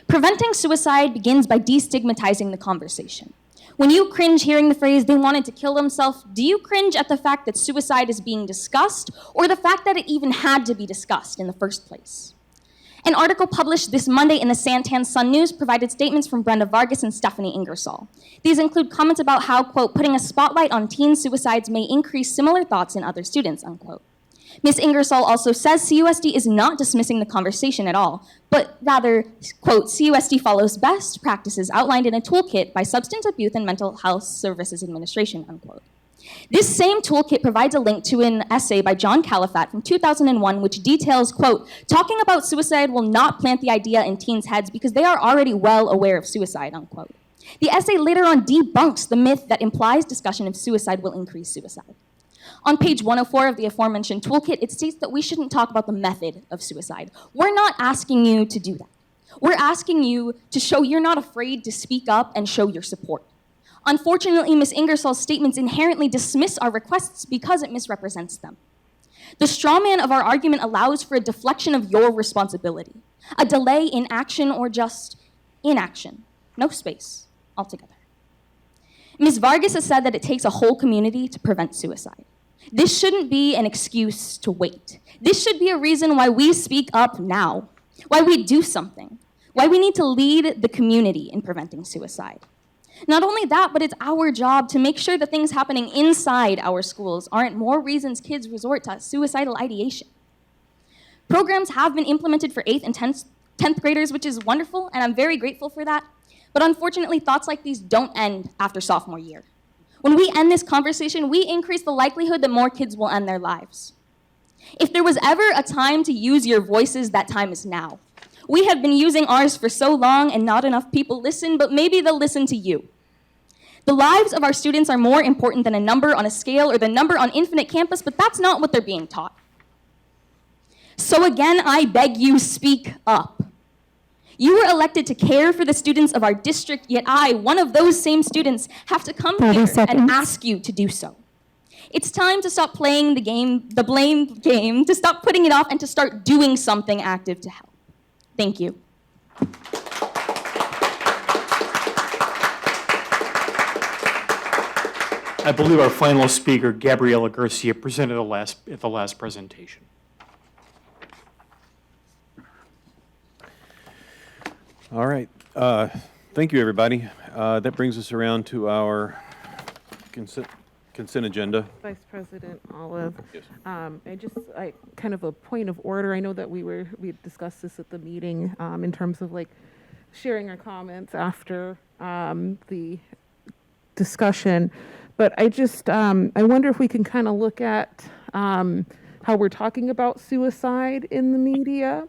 Preventing suicide begins by destigmatizing the conversation. When you cringe hearing the phrase, "they wanted to kill themselves," do you cringe at the fact that suicide is being discussed, or the fact that it even had to be discussed in the first place? An article published this Monday in the Santan Sun News provided statements from Brenda Vargas and Stephanie Ingersoll. These include comments about how, quote, putting a spotlight on teen suicides may increase similar thoughts in other students, unquote. Ms. Ingersoll also says CUSD is not dismissing the conversation at all, but rather, quote, CUSD follows best practices outlined in a toolkit by Substance Abuse and Mental Health Services Administration, unquote. This same toolkit provides a link to an essay by John Califat from 2001, which details, quote, talking about suicide will not plant the idea in teens' heads because they are already well aware of suicide, unquote. The essay later on debunks the myth that implies discussion of suicide will increase suicide. On page 104 of the aforementioned toolkit, it states that we shouldn't talk about the method of suicide. We're not asking you to do that. We're asking you to show you're not afraid to speak up and show your support. Unfortunately, Ms. Ingersoll's statements inherently dismiss our requests because it misrepresents them. The straw man of our argument allows for a deflection of your responsibility, a delay in action or just inaction, no space altogether. Ms. Vargas has said that it takes a whole community to prevent suicide. This shouldn't be an excuse to wait. This should be a reason why we speak up now, why we do something, why we need to lead the community in preventing suicide. Not only that, but it's our job to make sure that things happening inside our schools aren't more reasons kids resort to suicidal ideation. Programs have been implemented for 8th and 10th graders, which is wonderful, and I'm very grateful for that. But unfortunately, thoughts like these don't end after sophomore year. When we end this conversation, we increase the likelihood that more kids will end their lives. If there was ever a time to use your voices, that time is now. We have been using ours for so long and not enough people listen, but maybe they'll listen to you. The lives of our students are more important than a number on a scale or the number on Infinite Campus, but that's not what they're being taught. So again, I beg you, speak up. You were elected to care for the students of our district, yet I, one of those same students, have to come here and ask you to do so. It's time to stop playing the blame game, to stop putting it off, and to start doing something active to help. Thank you. I believe our final speaker, Gabriela Garcia, presented at the last presentation. All right. Thank you, everybody. That brings us around to our consent agenda. Vice President Olive. Yes. I kind of a point of order. I know that we discussed this at the meeting in terms of like sharing our comments after the discussion, but I wonder if we can kind of look at how we're talking about suicide in the media.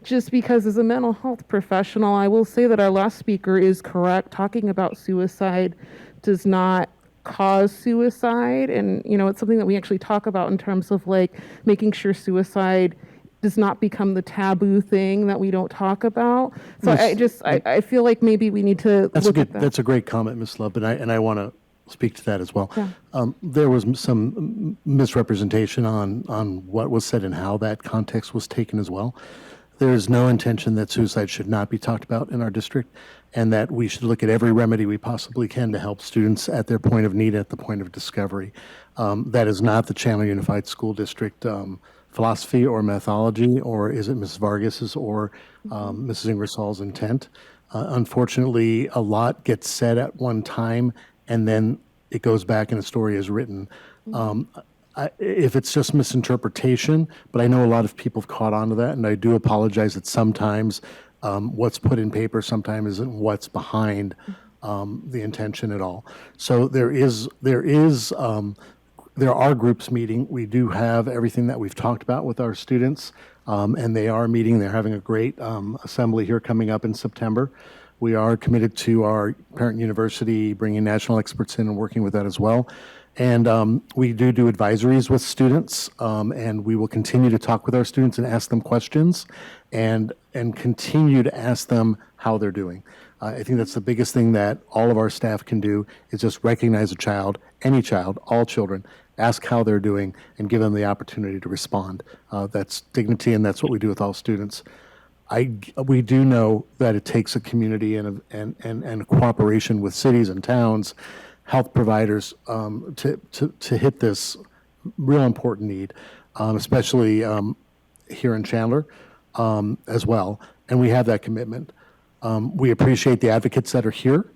Just because as a mental health professional, I will say that our last speaker is correct. Talking about suicide does not cause suicide, and it's something that we actually talk about in terms of like making sure suicide does not become the taboo thing that we don't talk about. So I feel like maybe we need to look at that. That's a great comment, Ms. Love, and I want to speak to that as well. Yeah. There was some misrepresentation on what was said and how that context was taken as well. There is no intention that suicide should not be talked about in our district, and that we should look at every remedy we possibly can to help students at their point of need, at the point of discovery. That is not the Chandler Unified School District philosophy or methodology, or is it Ms. Vargas's or Mrs. Ingersoll's intent? Unfortunately, a lot gets said at one time and then it goes back and a story is written. If it's just misinterpretation, but I know a lot of people have caught on to that, and I do apologize that sometimes what's put in paper sometimes isn't what's behind the intention at all. So there are groups meeting. We do have everything that we've talked about with our students, and they are meeting. They're having a great assembly here coming up in September. We are committed to our parent university, bringing national experts in and working with that as well. And we do advisories with students, and we will continue to talk with our students and ask them questions and continue to ask them how they're doing. I think that's the biggest thing that all of our staff can do is just recognize a child, any child, all children, ask how they're doing, and give them the opportunity to respond. That's dignity, and that's what we do with all students. We do know that it takes a community and a cooperation with cities and towns, health providers to hit this real important need, especially here in Chandler as well. And we have that commitment. We appreciate the advocates that are here.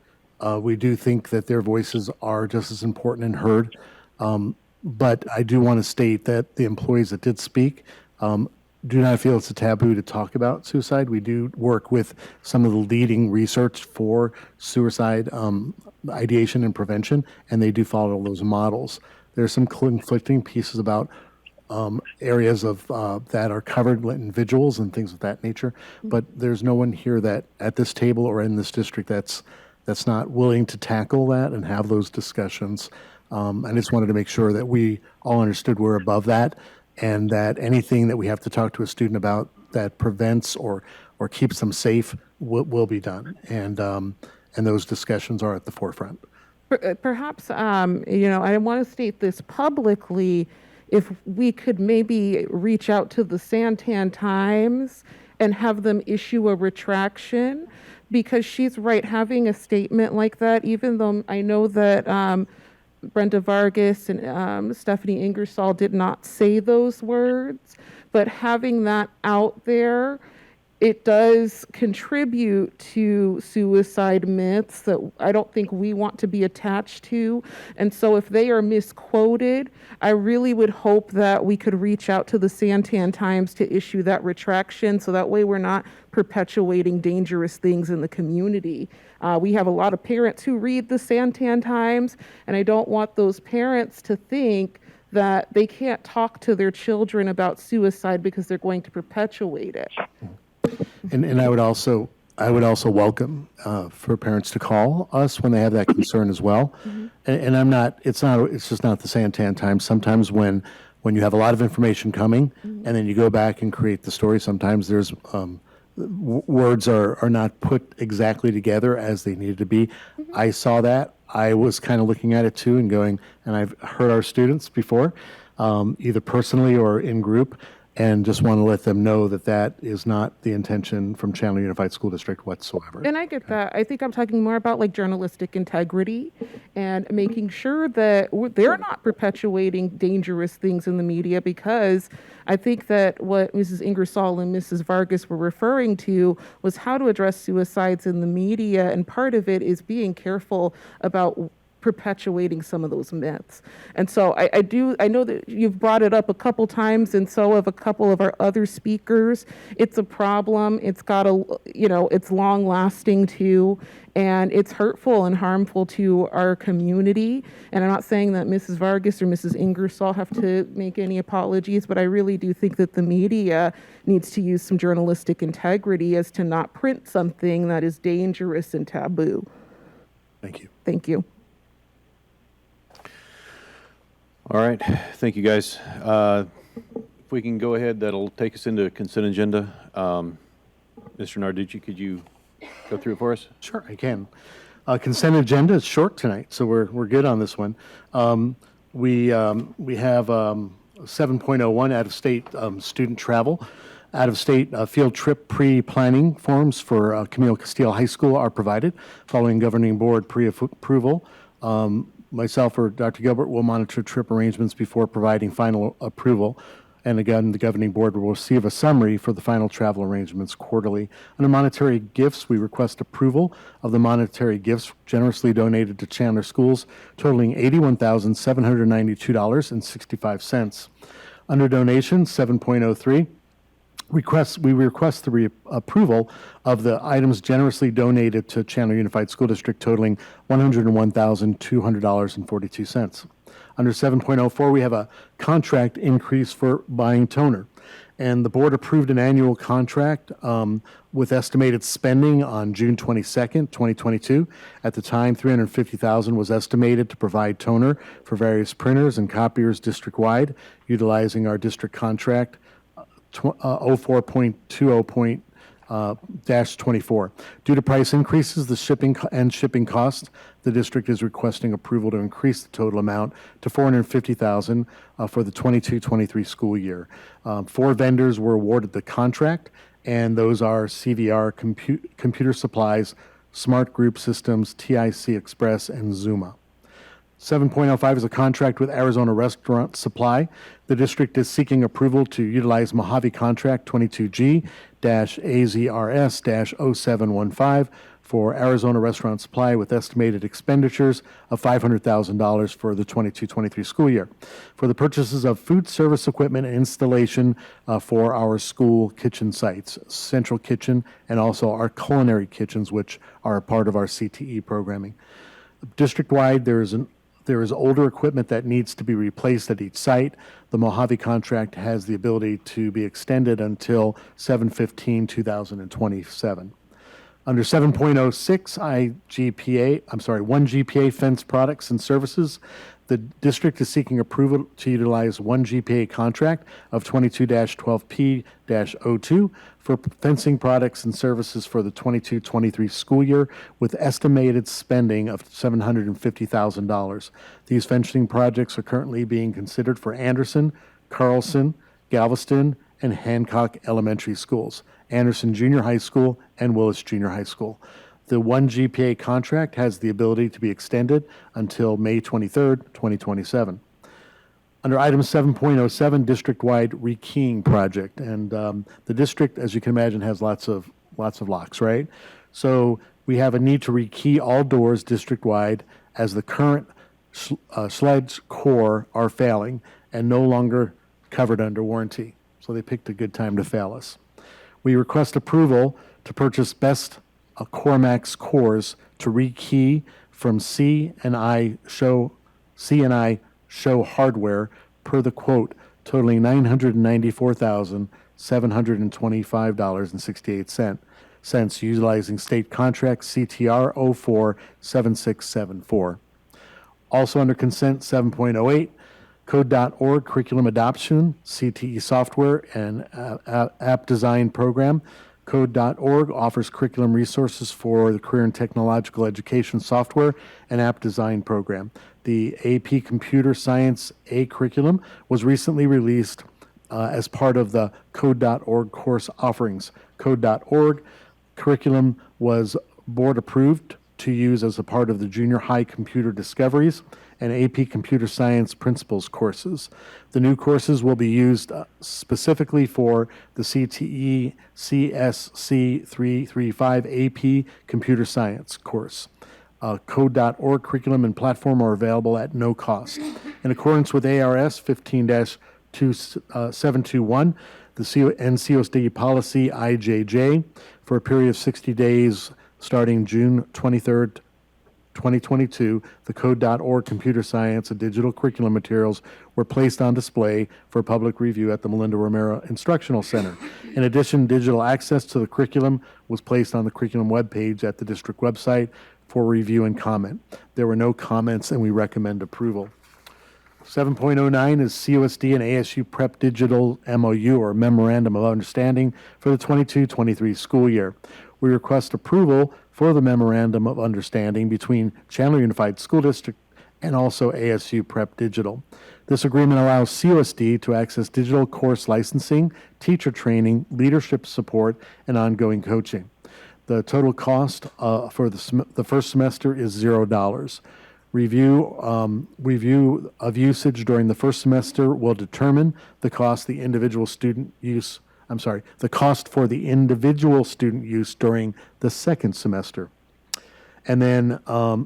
We do think that their voices are just as important and heard. But I do want to state that the employees that did speak do not feel it's a taboo to talk about suicide. We do work with some of the leading research for suicide ideation and prevention, and they do follow those models. There's some conflicting pieces about areas of that are covered in vigils and things of that nature, but there's no one here that at this table or in this district that's not willing to tackle that and have those discussions. I just wanted to make sure that we all understood we're above that, and that anything that we have to talk to a student about that prevents or keeps them safe will be done, and those discussions are at the forefront. Perhaps, I want to state this publicly, if we could maybe reach out to the Santan Times and have them issue a retraction, because she's right, having a statement like that, even though I know that Brenda Vargas and Stephanie Ingersoll did not say those words, but having that out there, it does contribute to suicide myths that I don't think we want to be attached to. And so if they are misquoted, I really would hope that we could reach out to the Santan Times to issue that retraction, so that way we're not perpetuating dangerous things in the community. We have a lot of parents who read the Santan Times, and I don't want those parents to think that they can't talk to their children about suicide because they're going to perpetuate it. And I would also welcome for parents to call us when they have that concern as well. And it's just not the Santan Times. Sometimes when you have a lot of information coming and then you go back and create the story, sometimes there's words are not put exactly together as they needed to be. I saw that. I was kind of looking at it too and going, and I've heard our students before, either personally or in group, and just want to let them know that that is not the intention from Chandler Unified School District whatsoever. And I get that. I think I'm talking more about like journalistic integrity and making sure that they're not perpetuating dangerous things in the media, because I think that what Mrs. Ingersoll and Mrs. Vargas were referring to was how to address suicides in the media, and part of it is being careful about perpetuating some of those myths. And so I know that you've brought it up a couple times, and so have a couple of our other speakers. It's a problem. It's got it's long lasting too, and it's hurtful and harmful to our community. And I'm not saying that Mrs. Vargas or Mrs. Ingersoll have to make any apologies, but I really do think that the media needs to use some journalistic integrity as to not print something that is dangerous and taboo. Thank you. Thank you. All right, thank you, guys. If we can go ahead, that'll take us into consent agenda. Mr. Narducci, could you go through it for us? Sure, I can. Consent agenda is short tonight, so we're good on this one. We have 7.01 out-of-state student travel. Out-of-state field trip pre-planning forms for Camille Castile High School are provided following governing board pre-approval. Myself or Dr. Gilbert will monitor trip arrangements before providing final approval. And again, the governing board will receive a summary for the final travel arrangements quarterly. Under monetary gifts, we request approval of the monetary gifts generously donated to Chandler schools totaling $81,792.65. Under donations, 7.03, we request the approval of the items generously donated to Chandler Unified School District totaling $101,200.42. Under 7.04, we have a contract increase for buying toner. And the board approved an annual contract with estimated spending on June 22nd, 2022. At the time, $350,000 was estimated to provide toner for various printers and copiers district-wide, utilizing our district contract 04.20.-24. Due to price increases, the shipping cost, the district is requesting approval to increase the total amount to $450,000 for the 22-23 school year. 4 vendors were awarded the contract, and those are CVR Computer Supplies, Smart Group Systems, TIC Express, and Zuma. 7.05 is a contract with Arizona Restaurant Supply. The district is seeking approval to utilize Mojave Contract 22G-AZRS-0715 for Arizona Restaurant Supply with estimated expenditures of $500,000 for the 22-23 school year for the purchases of food service equipment and installation for our school kitchen sites, central kitchen, and also our culinary kitchens, which are a part of our CTE programming. District-wide, there is older equipment that needs to be replaced at each site. The Mojave contract has the ability to be extended until 7/15/2027. Under 7.06 1 GPA fence products and services, the district is seeking approval to utilize 1 GPA contract of 22-12P-02 for fencing products and services for the 22-23 school year with estimated spending of $750,000. These fencing projects are currently being considered for Anderson, Carlson, Galveston, and Hancock Elementary Schools, Anderson Junior High School, and Willis Junior High School. The 1 GPA contract has the ability to be extended until May 23rd, 2027. Under item 7.07, district-wide rekeying project, and the district, as you can imagine, has lots of locks, right? So we have a need to rekey all doors district-wide as the current sledge core are failing and no longer covered under warranty. So they picked a good time to fail us. We request approval to purchase best Cormax cores to rekey from C&I Show Hardware per the quote, totaling $994,725.68, utilizing state contract CTR 047674. Also under consent 7.08, Code.org Curriculum Adoption, CTE Software, and App Design Program. Code.org offers curriculum resources for the Career and Technological Education Software and App Design Program. The AP Computer Science A curriculum was recently released as part of the Code.org course offerings. Code.org curriculum was board approved to use as a part of the Junior High Computer Discoveries and AP Computer Science Principles courses. The new courses will be used specifically for the CTE CSC 335 AP Computer Science course. Code.org curriculum and platform are available at no cost. In accordance with ARS 15-2721, the NCOSD policy IJJ, for a period of 60 days starting June 23rd, 2022, the Code.org computer science and digital curriculum materials were placed on display for public review at the Melinda Romero Instructional Center. In addition, digital access to the curriculum was placed on the curriculum webpage at the district website for review and comment. There were no comments, and we recommend approval. 7.09 is CUSD and ASU Prep Digital MOU, or Memorandum of Understanding, for the 22-23 school year. We request approval for the Memorandum of Understanding between Chandler Unified School District and also ASU Prep Digital. This agreement allows CUSD to access digital course licensing, teacher training, leadership support, and ongoing coaching. The total cost for the first semester is $0. Review of usage during the first semester will determine the cost for the individual student use during the second semester. And then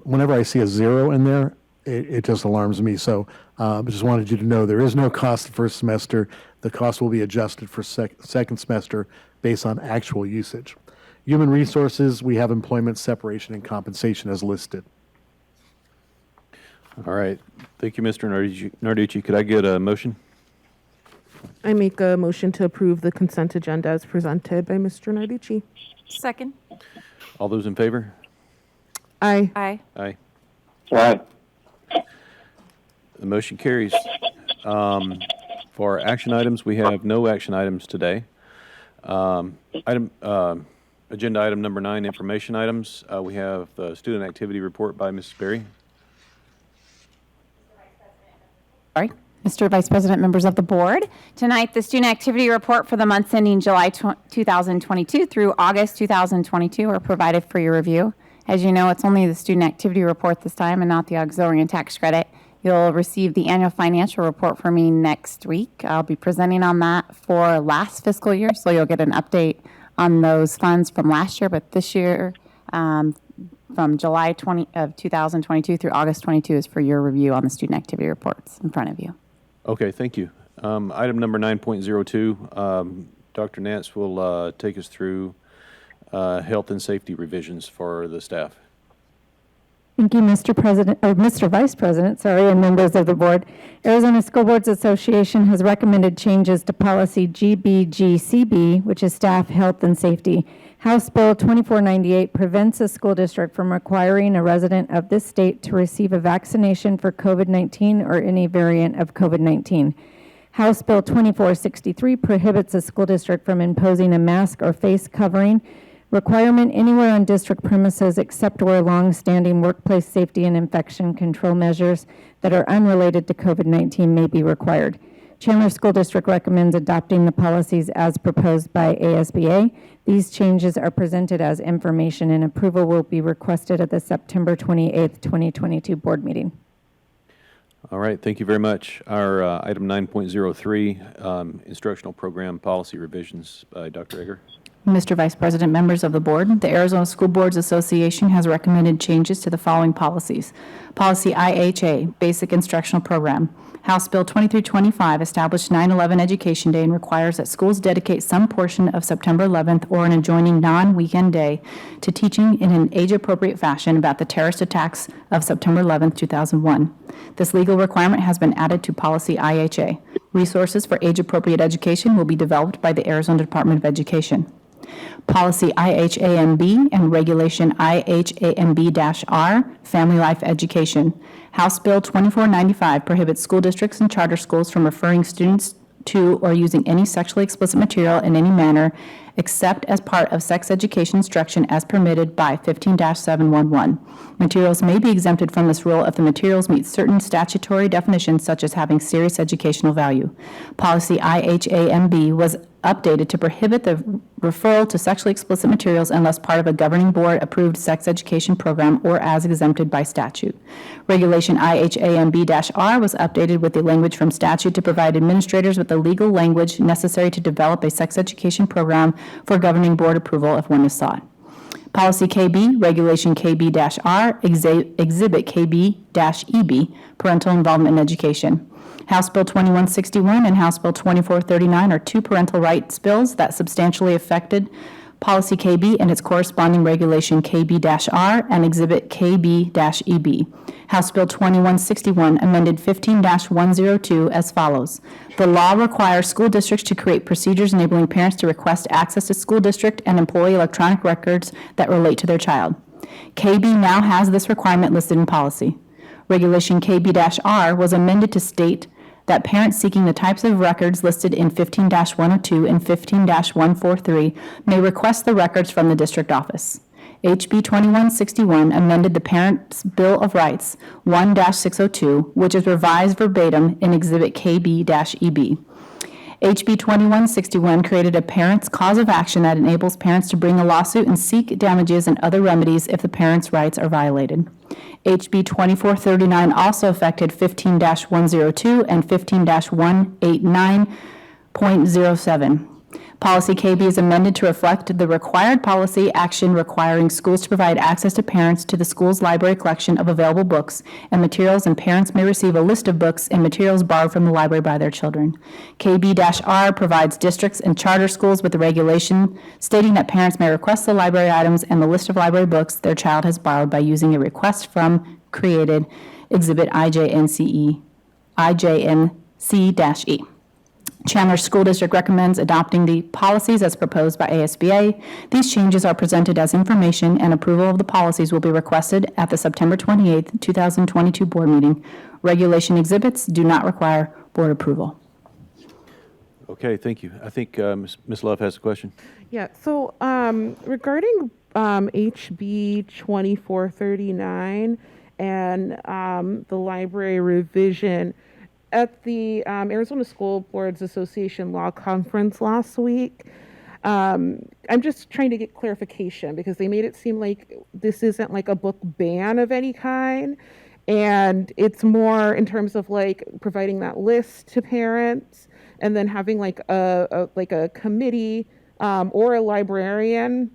whenever I see a 0 in there, it just alarms me. So I just wanted you to know there is no cost the first semester. The cost will be adjusted for second semester based on actual usage. Human resources, we have employment separation and compensation as listed. All right. Thank you, Mr. Narducci. Could I get a motion? I make a motion to approve the consent agenda as presented by Mr. Narducci. Second. All those in favor? Aye. Aye. Aye. Aye. The motion carries. For action items, we have no action items today. Agenda item number 9, information items. We have the student activity report by Mrs. Berry. Sorry. Mr. Vice President, members of the board. Tonight, the student activity report for the months ending July 2022 through August 2022 are provided for your review. As you know, it's only the student activity report this time and not the auxiliary and tax credit. You'll receive the annual financial report from me next week. I'll be presenting on that for last fiscal year, so you'll get an update on those funds from last year, but this year, from July 2022 through August 22 is for your review on the student activity reports in front of you. Okay, thank you. Item number 9.02, Dr. Nance will take us through health and safety revisions for the staff. Thank you, Mr. Vice President, and members of the board. Arizona School Boards Association has recommended changes to policy GBGCB, which is staff health and safety. House Bill 2498 prevents a school district from requiring a resident of this state to receive a vaccination for COVID-19 or any variant of COVID-19. House Bill 2463 prohibits a school district from imposing a mask or face covering requirement anywhere on district premises except where long-standing workplace safety and infection control measures that are unrelated to COVID-19 may be required. Chandler School District recommends adopting the policies as proposed by ASBA. These changes are presented as information, and approval will be requested at the September 28th, 2022 board meeting. All right, thank you very much. Our item 9.03, instructional program policy revisions by Dr. Egger. Mr. Vice President, members of the board, the Arizona School Boards Association has recommended changes to the following policies. Policy IHA, Basic Instructional Program. House Bill 2325 established 9/11 Education Day and requires that schools dedicate some portion of September 11th or an adjoining non-weekend day to teaching in an age-appropriate fashion about the terrorist attacks of September 11th, 2001. This legal requirement has been added to policy IHA. Resources for age-appropriate education will be developed by the Arizona Department of Education. Policy IHAMB and Regulation IHAMB-R, Family Life Education. House Bill 2495 prohibits school districts and charter schools from referring students to or using any sexually explicit material in any manner except as part of sex education instruction as permitted by 15-711. Materials may be exempted from this rule if the materials meet certain statutory definitions such as having serious educational value. Policy IHAMB was updated to prohibit the referral to sexually explicit materials unless part of a governing board approved sex education program or as exempted by statute. Regulation IHAMB-R was updated with the language from statute to provide administrators with the legal language necessary to develop a sex education program for governing board approval if one is sought. Policy KB, Regulation KB-R, Exhibit KB-EB, Parental Involvement in Education. House Bill 2161 and House Bill 2439 are two parental rights bills that substantially affected Policy KB and its corresponding Regulation KB-R and Exhibit KB-EB. House Bill 2161 amended 15-102 as follows. The law requires school districts to create procedures enabling parents to request access to school district and employee electronic records that relate to their child. KB now has this requirement listed in policy. Regulation KB-R was amended to state that parents seeking the types of records listed in 15-102 and 15-143 may request the records from the district office. HB 2161 amended the Parents' Bill of Rights 1-602, which is revised verbatim in Exhibit KB-EB. HB 2161 created a parent's cause of action that enables parents to bring a lawsuit and seek damages and other remedies if the parent's rights are violated. HB 2439 also affected 15-102 and 15-189.07. Policy KB is amended to reflect the required policy action requiring schools to provide access to parents to the school's library collection of available books and materials, and parents may receive a list of books and materials borrowed from the library by their children. KB-R provides districts and charter schools with a regulation stating that parents may request the library items and the list of library books their child has borrowed by using a request from created Exhibit IJNC-E. Chandler School District recommends adopting the policies as proposed by ASBA. These changes are presented as information, and approval of the policies will be requested at the September 28, 2022 board meeting. Regulation exhibits do not require board approval. Okay, thank you. I think Ms. Love has a question. Yeah, so regarding HB 2439 and the library revision, at the Arizona School Boards Association Law Conference last week, I'm just trying to get clarification because they made it seem like this isn't like a book ban of any kind, and it's more in terms of like providing that list to parents and then having like a committee or a librarian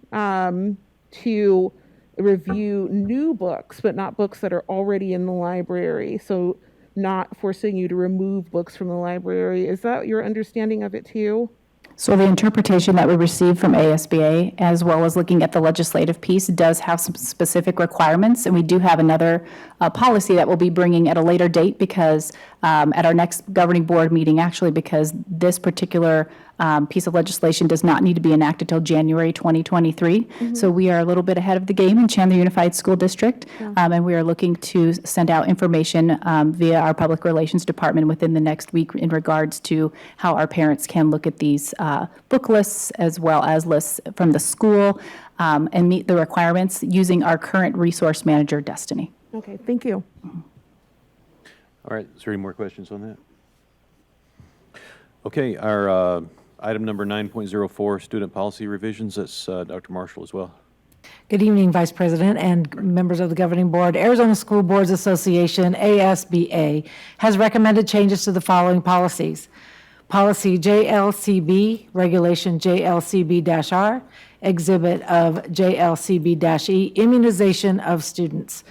to review new books, but not books that are already in the library. So not forcing you to remove books from the library. Is that your understanding of it too? So the interpretation that we received from ASBA, as well as looking at the legislative piece, does have some specific requirements, and we do have another policy that we'll be bringing at a later date because at our next governing board meeting, actually, because this particular piece of legislation does not need to be enacted till January 2023. Mm-hmm. So we are a little bit ahead of the game in Chandler Unified School District, and we are looking to send out information via our public relations department within the next week in regards to how our parents can look at these book lists as well as lists from the school and meet the requirements using our current resource manager, Destiny. Okay, thank you. All right, is there any more questions on that? Okay, our item number 9.04, student policy revisions. That's Dr. Marshall as well. Good evening, Vice President and members of the Governing Board. Arizona School Boards Association, ASBA, has recommended changes to the following policies. Policy JLCB, Regulation JLCB-R, Exhibit of JLCB-E, Immunization of Students.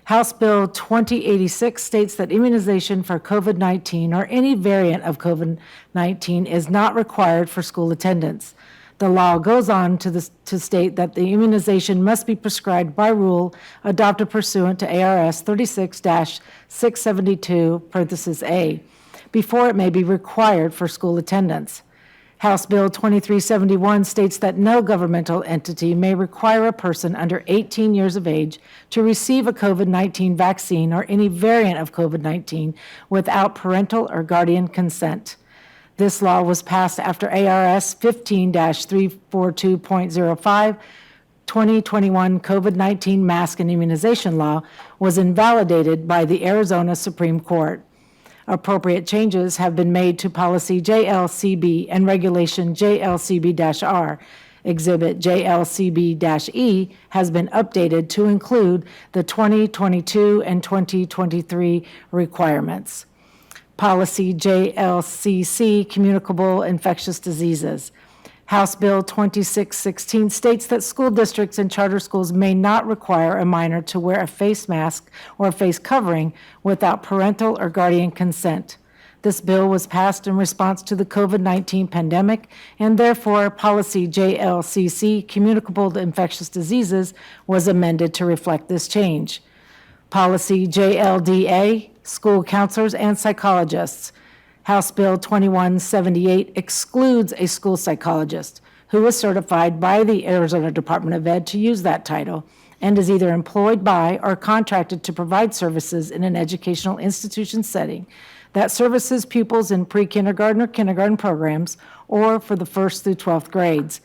House Bill 2086 states that immunization for COVID-19 or any variant of COVID-19 is not required for school attendance. The law goes on to state that the immunization must be prescribed by rule adopted pursuant to ARS 36-672(a) before it may be required for school attendance. House Bill 2371 states that no governmental entity may require a person under 18 years of age to receive a COVID-19 vaccine or any variant of COVID-19 without parental or guardian consent. This law was passed after ARS 15-342.05, 2021 COVID-19 mask and immunization law was invalidated by the Arizona Supreme Court. Appropriate changes have been made to policy JLCB and regulation JLCB-R. Exhibit JLCB-E has been updated to include the 2022 and 2023 requirements. Policy JLCC, communicable infectious diseases. House Bill 2616 states that school districts and charter schools may not require a minor to wear a face mask or a face covering without parental or guardian consent. This bill was passed in response to the COVID-19 pandemic, and therefore policy JLCC, communicable infectious diseases, was amended to reflect this change. Policy JLDA, school counselors and psychologists. House Bill 2178 excludes a school psychologist who is certified by the Arizona Department of Ed to use that title and is either employed by or contracted to provide services in an educational institution setting that services pupils in pre-kindergarten or kindergarten programs or for the 1st through 12th grades.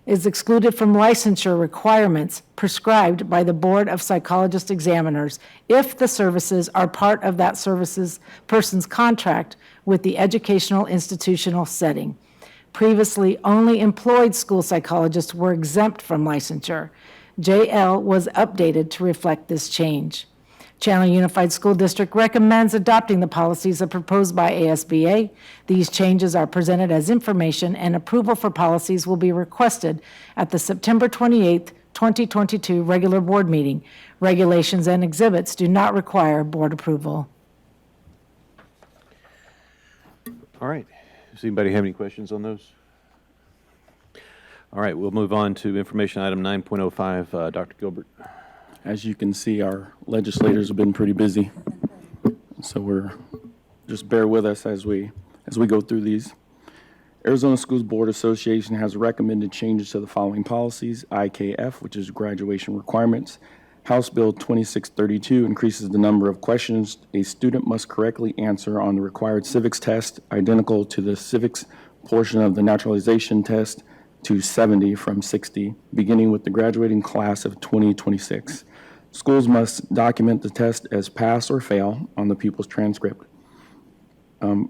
Is excluded from licensure requirements prescribed by the Board of Psychologist Examiners if the services are part of that services person's contract with the educational institutional setting. Previously, only employed school psychologists were exempt from licensure. JL was updated to reflect this change. Chandler Unified School District recommends adopting the policies proposed by ASBA. These changes are presented as information, and approval for policies will be requested at the September 28th, 2022 regular board meeting. Regulations and exhibits do not require board approval. All right. Does anybody have any questions on those? All right, we'll move on to information item 9.05. Dr. Gilbert. As you can see, our legislators have been pretty busy. So just bear with us as we go through these. Arizona Schools Board Association has recommended changes to the following policies. IKF, which is graduation requirements. House Bill 2632 increases the number of questions a student must correctly answer on the required civics test, identical to the civics portion of the naturalization test, to 70 from 60, beginning with the graduating class of 2026. Schools must document the test as pass or fail on the pupil's transcript.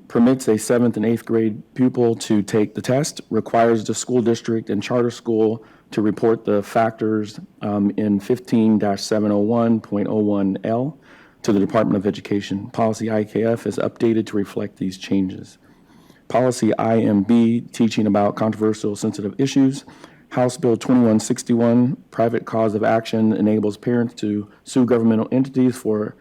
Permits a 7th and 8th grade pupil to take the test, requires the school district and charter school to report the factors in 15-701.01L to the Department of Education. Policy IKF is updated to reflect these changes. Policy IMB, teaching about controversial sensitive issues. House Bill 2161, private cause of action, enables parents to sue governmental entities for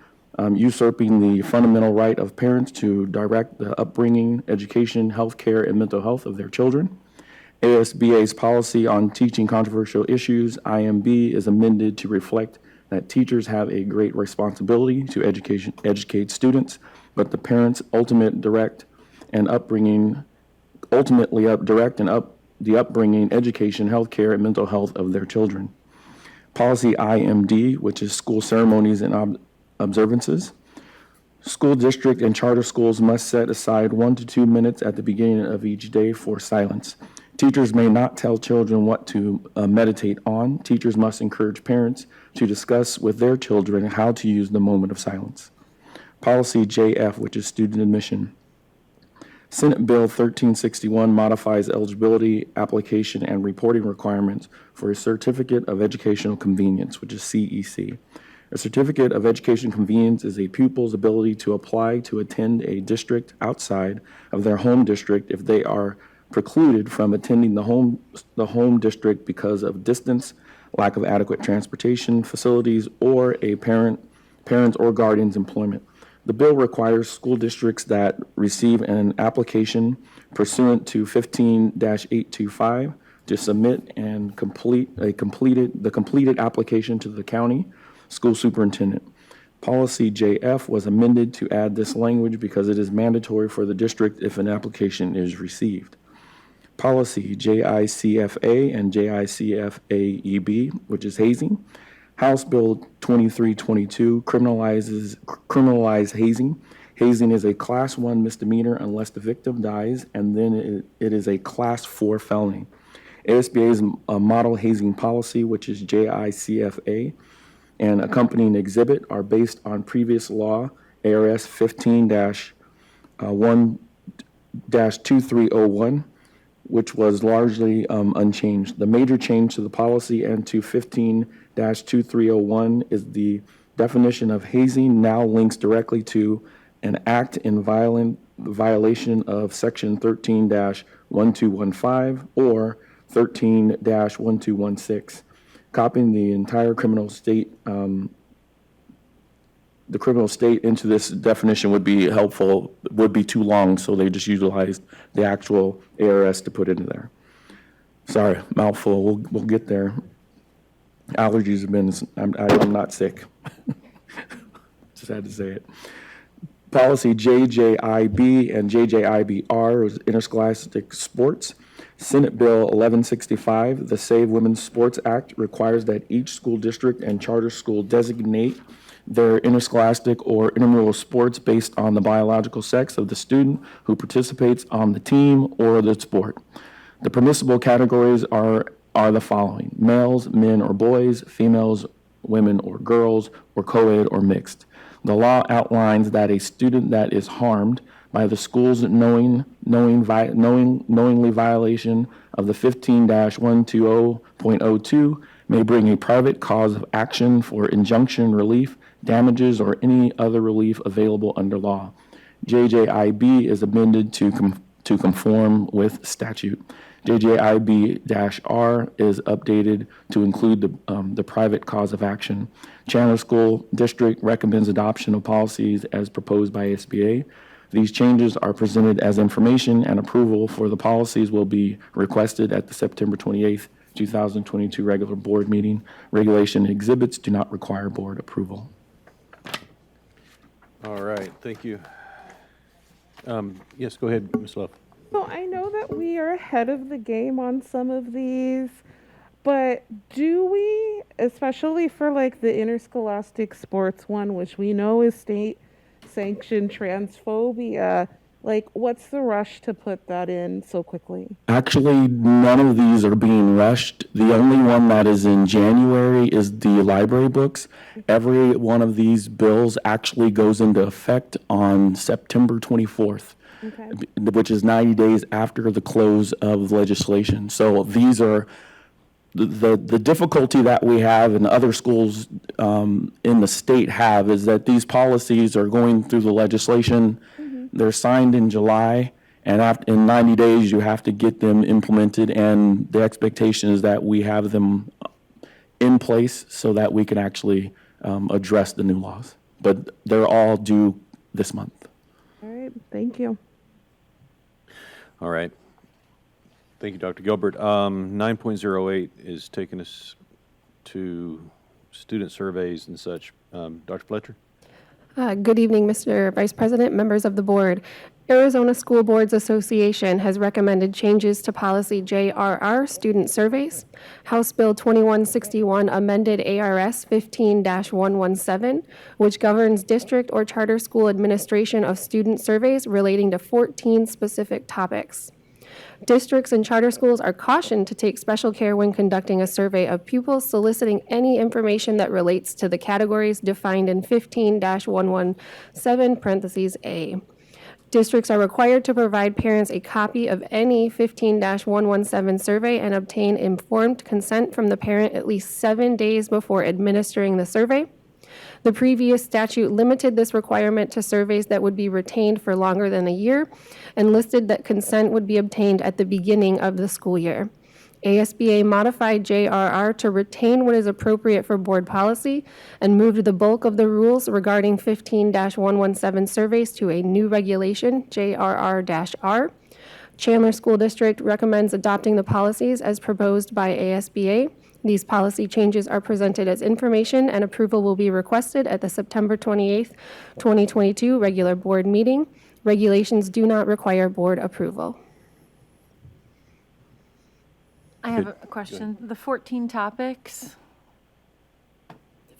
usurping the fundamental right of parents to direct the upbringing, education, health care, and mental health of their children. ASBA's policy on teaching controversial issues, IMB, is amended to reflect that teachers have a great responsibility to educate students, but the parents' ultimate direct and upbringing, the upbringing, education, health care, and mental health of their children. Policy IMD, which is school ceremonies and observances. School district and charter schools must set aside 1 to 2 minutes at the beginning of each day for silence. Teachers may not tell children what to meditate on. Teachers must encourage parents to discuss with their children how to use the moment of silence. Policy JF, which is student admission. Senate Bill 1361 modifies eligibility, application, and reporting requirements for a Certificate of Educational Convenience, which is CEC. A Certificate of Education Convenience is a pupil's ability to apply to attend a district outside of their home district if they are precluded from attending the home district because of distance, lack of adequate transportation facilities, or a parent's or guardian's employment. The bill requires school districts that receive an application pursuant to 15-825 to submit and complete the completed application to the county school superintendent. Policy JF was amended to add this language because it is mandatory for the district if an application is received. Policy JICFA and JICFAEB, which is hazing. House Bill 2322 criminalize hazing. Hazing is a Class 1 misdemeanor unless the victim dies, and then it is a Class 4 felony. ASBA's model hazing policy, which is JICFA, and accompanying exhibit are based on previous law, ARS 15-1-2301, which was largely unchanged. The major change to the policy and to 15-2301 is the definition of hazing now links directly to an act in violation of section 13-1215 or 13-1216. Copying the entire criminal state into this definition would be helpful, would be too long, so they just utilized the actual ARS to put into there. Sorry, mouthful, we'll get there. Allergies have been, I'm not sick. Just had to say it. Policy JJIB and JJIBR was interscholastic sports. Senate Bill 1165, the Save Women's Sports Act, requires that each school district and charter school designate their interscholastic or intramural sports based on the biological sex of the student who participates on the team or the sport. The permissible categories are the following: males, men or boys, females, women or girls, or co-ed or mixed. The law outlines that a student that is harmed by the school's knowingly violation of the 15-120.02 may bring a private cause of action for injunction relief, damages, or any other relief available under law. JJIB is amended to conform with statute. JJIB-R is updated to include the private cause of action. Chandler School District recommends adoption of policies as proposed by SBA. These changes are presented as information, and approval for the policies will be requested at the September 28th, 2022 regular board meeting. Regulation exhibits do not require board approval. All right, thank you. Yes, go ahead, Ms. Love. So I know that we are ahead of the game on some of these, but do we, especially for like the interscholastic sports one, which we know is state-sanctioned transphobia, like what's the rush to put that in so quickly? Actually, none of these are being rushed. The only one that is in January is the library books. Every one of these bills actually goes into effect on September 24th. Okay. Which is 90 days after the close of legislation. So these are the difficulty that we have and other schools in the state have is that these policies are going through the legislation. Mm-hmm. They're signed in July, and in 90 days you have to get them implemented, and the expectation is that we have them in place so that we can actually address the new laws. But they're all due this month. All right, thank you. All right. Thank you, Dr. Gilbert. 9.08 is taking us to student surveys and such. Dr. Fletcher? Good evening, Mr. Vice President, members of the board. Arizona School Boards Association has recommended changes to policy JRR, student surveys. House Bill 2161 amended ARS 15-117, which governs district or charter school administration of student surveys relating to 14 specific topics. Districts and charter schools are cautioned to take special care when conducting a survey of pupils, soliciting any information that relates to the categories defined in 15-117 parentheses A. Districts are required to provide parents a copy of any 15-117 survey and obtain informed consent from the parent at least 7 days before administering the survey. The previous statute limited this requirement to surveys that would be retained for longer than a year and listed that consent would be obtained at the beginning of the school year. ASBA modified JRR to retain what is appropriate for board policy and moved the bulk of the rules regarding 15-117 surveys to a new regulation, JRR-R. Chandler School District recommends adopting the policies as proposed by ASBA. These policy changes are presented as information, and approval will be requested at the September 28th, 2022 regular board meeting. Regulations do not require board approval. I have a question. The 14 topics,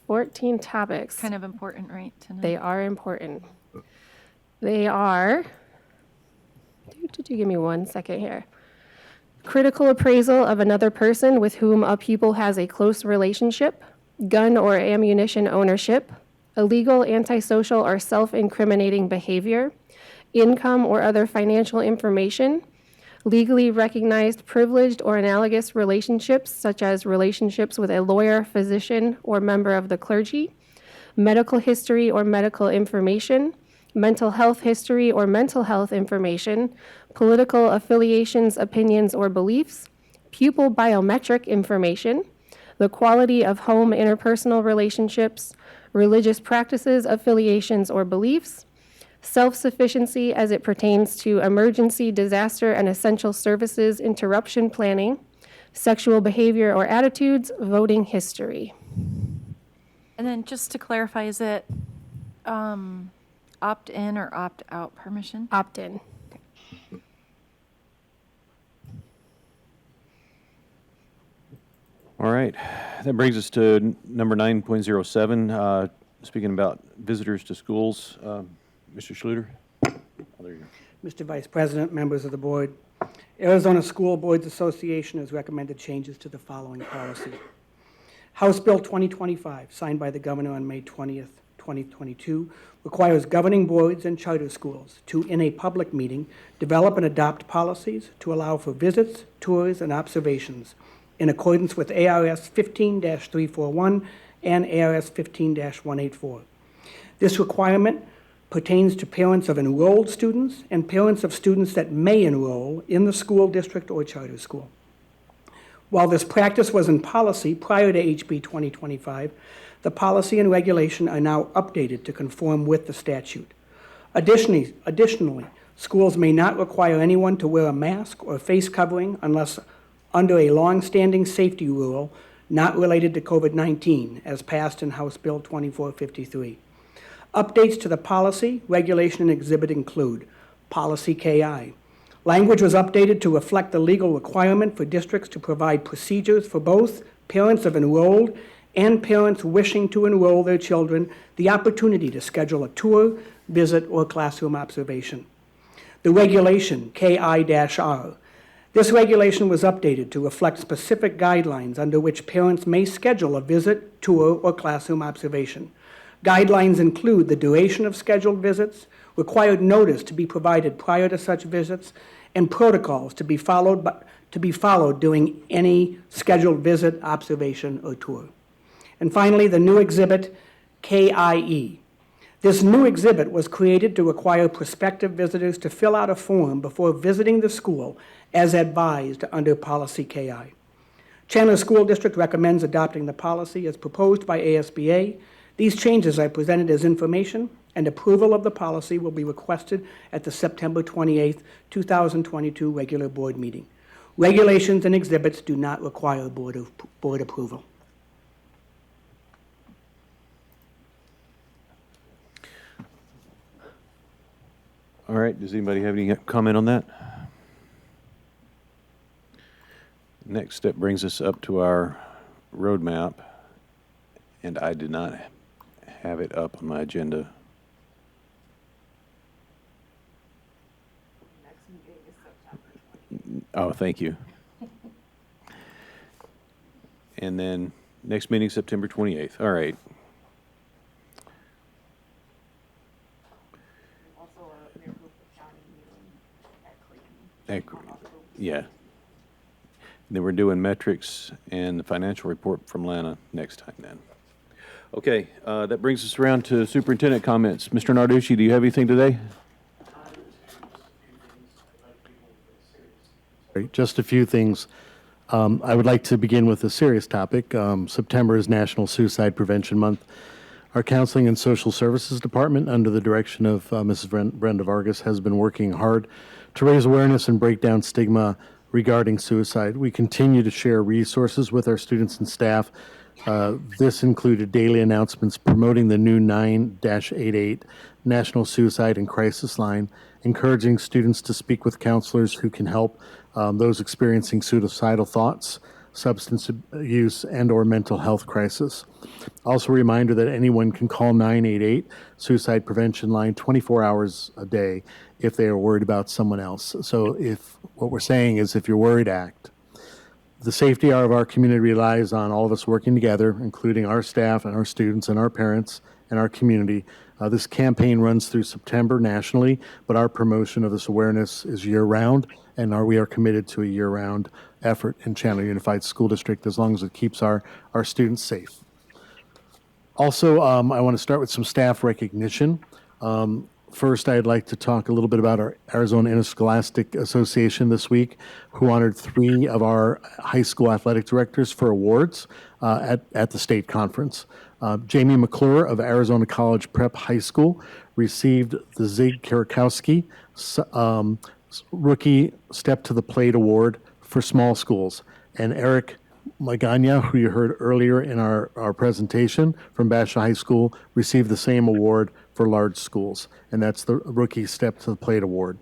14 topics. kind of important, right? To know? They are important. They are, give me 1 second here. Critical appraisal of another person with whom a pupil has a close relationship, gun or ammunition ownership, illegal, antisocial, or self-incriminating behavior, income or other financial information, legally recognized privileged or analogous relationships, such as relationships with a lawyer, physician, or member of the clergy, medical history or medical information, mental health history or mental health information, political affiliations, opinions, or beliefs, pupil biometric information, the quality of home interpersonal relationships, religious practices, affiliations, or beliefs, self-sufficiency as it pertains to emergency, disaster, and essential services interruption planning, sexual behavior or attitudes, voting history. And then just to clarify, is it opt-in or opt-out permission? Opt-in. All right, that brings us to number 9.07, speaking about visitors to schools. Mr. Schluter? Oh, there you go. Mr. Vice President, members of the board, Arizona School Boards Association has recommended changes to the following policy. House Bill 2025, signed by the governor on May 20th, 2022, requires governing boards and charter schools to, in a public meeting, develop and adopt policies to allow for visits, tours, and observations in accordance with ARS 15-341 and ARS 15-184. This requirement pertains to parents of enrolled students and parents of students that may enroll in the school district or charter school. While this practice was in policy prior to HB 2025, the policy and regulation are now updated to conform with the statute. Additionally, schools may not require anyone to wear a mask or face covering unless under a long-standing safety rule not related to COVID-19, as passed in House Bill 2453. Updates to the policy, regulation, and exhibit include Policy KI. Language was updated to reflect the legal requirement for districts to provide procedures for both parents of enrolled and parents wishing to enroll their children the opportunity to schedule a tour, visit, or classroom observation. The regulation, KI-R. This regulation was updated to reflect specific guidelines under which parents may schedule a visit, tour, or classroom observation. Guidelines include the duration of scheduled visits, required notice to be provided prior to such visits, and protocols to be followed during any scheduled visit, observation, or tour. And finally, the new exhibit, KIE. This new exhibit was created to require prospective visitors to fill out a form before visiting the school as advised under Policy KI. Chandler School District recommends adopting the policy as proposed by ASBA. These changes are presented as information, and approval of the policy will be requested at the September 28, 2022 regular board meeting. Regulations and exhibits do not require board approval. All right, does anybody have any comment on that? Next step brings us up to our roadmap, and I did not have it up on my agenda. Oh, thank you. And then next meeting, September 28th. All right. Yeah. Then we're doing metrics and the financial report from Lana next time then. Okay, that brings us around to superintendent comments. Mr. Narducci, do you have anything today? Just a few things. I would like to begin with a serious topic. September is National Suicide Prevention Month. Our Counseling and Social Services Department, under the direction of Mrs. Brenda Vargas, has been working hard to raise awareness and break down stigma regarding suicide. We continue to share resources with our students and staff. This included daily announcements promoting the new 9-88 National Suicide and Crisis Line, encouraging students to speak with counselors who can help those experiencing suicidal thoughts, substance use, and/or mental health crisis. Also a reminder that anyone can call 988 Suicide Prevention Line 24 hours a day if they are worried about someone else. So what we're saying is, if you're worried, act. The safety of our community relies on all of us working together, including our staff and our students and our parents and our community. This campaign runs through September nationally, but our promotion of this awareness is year-round, and we are committed to a year-round effort in Chandler Unified School District as long as it keeps our students safe. Also, I want to start with some staff recognition. First, I'd like to talk a little bit about our Arizona Interscholastic Association this week, who honored 3 of our high school athletic directors for awards at the state conference. Jamie McClure of Arizona College Prep High School received the Zig Karakowski Rookie Step to the Plate Award for small schools. And Eric Magana, who you heard earlier in our presentation from Basha High School, received the same award for large schools, and that's the Rookie Step to the Plate Award.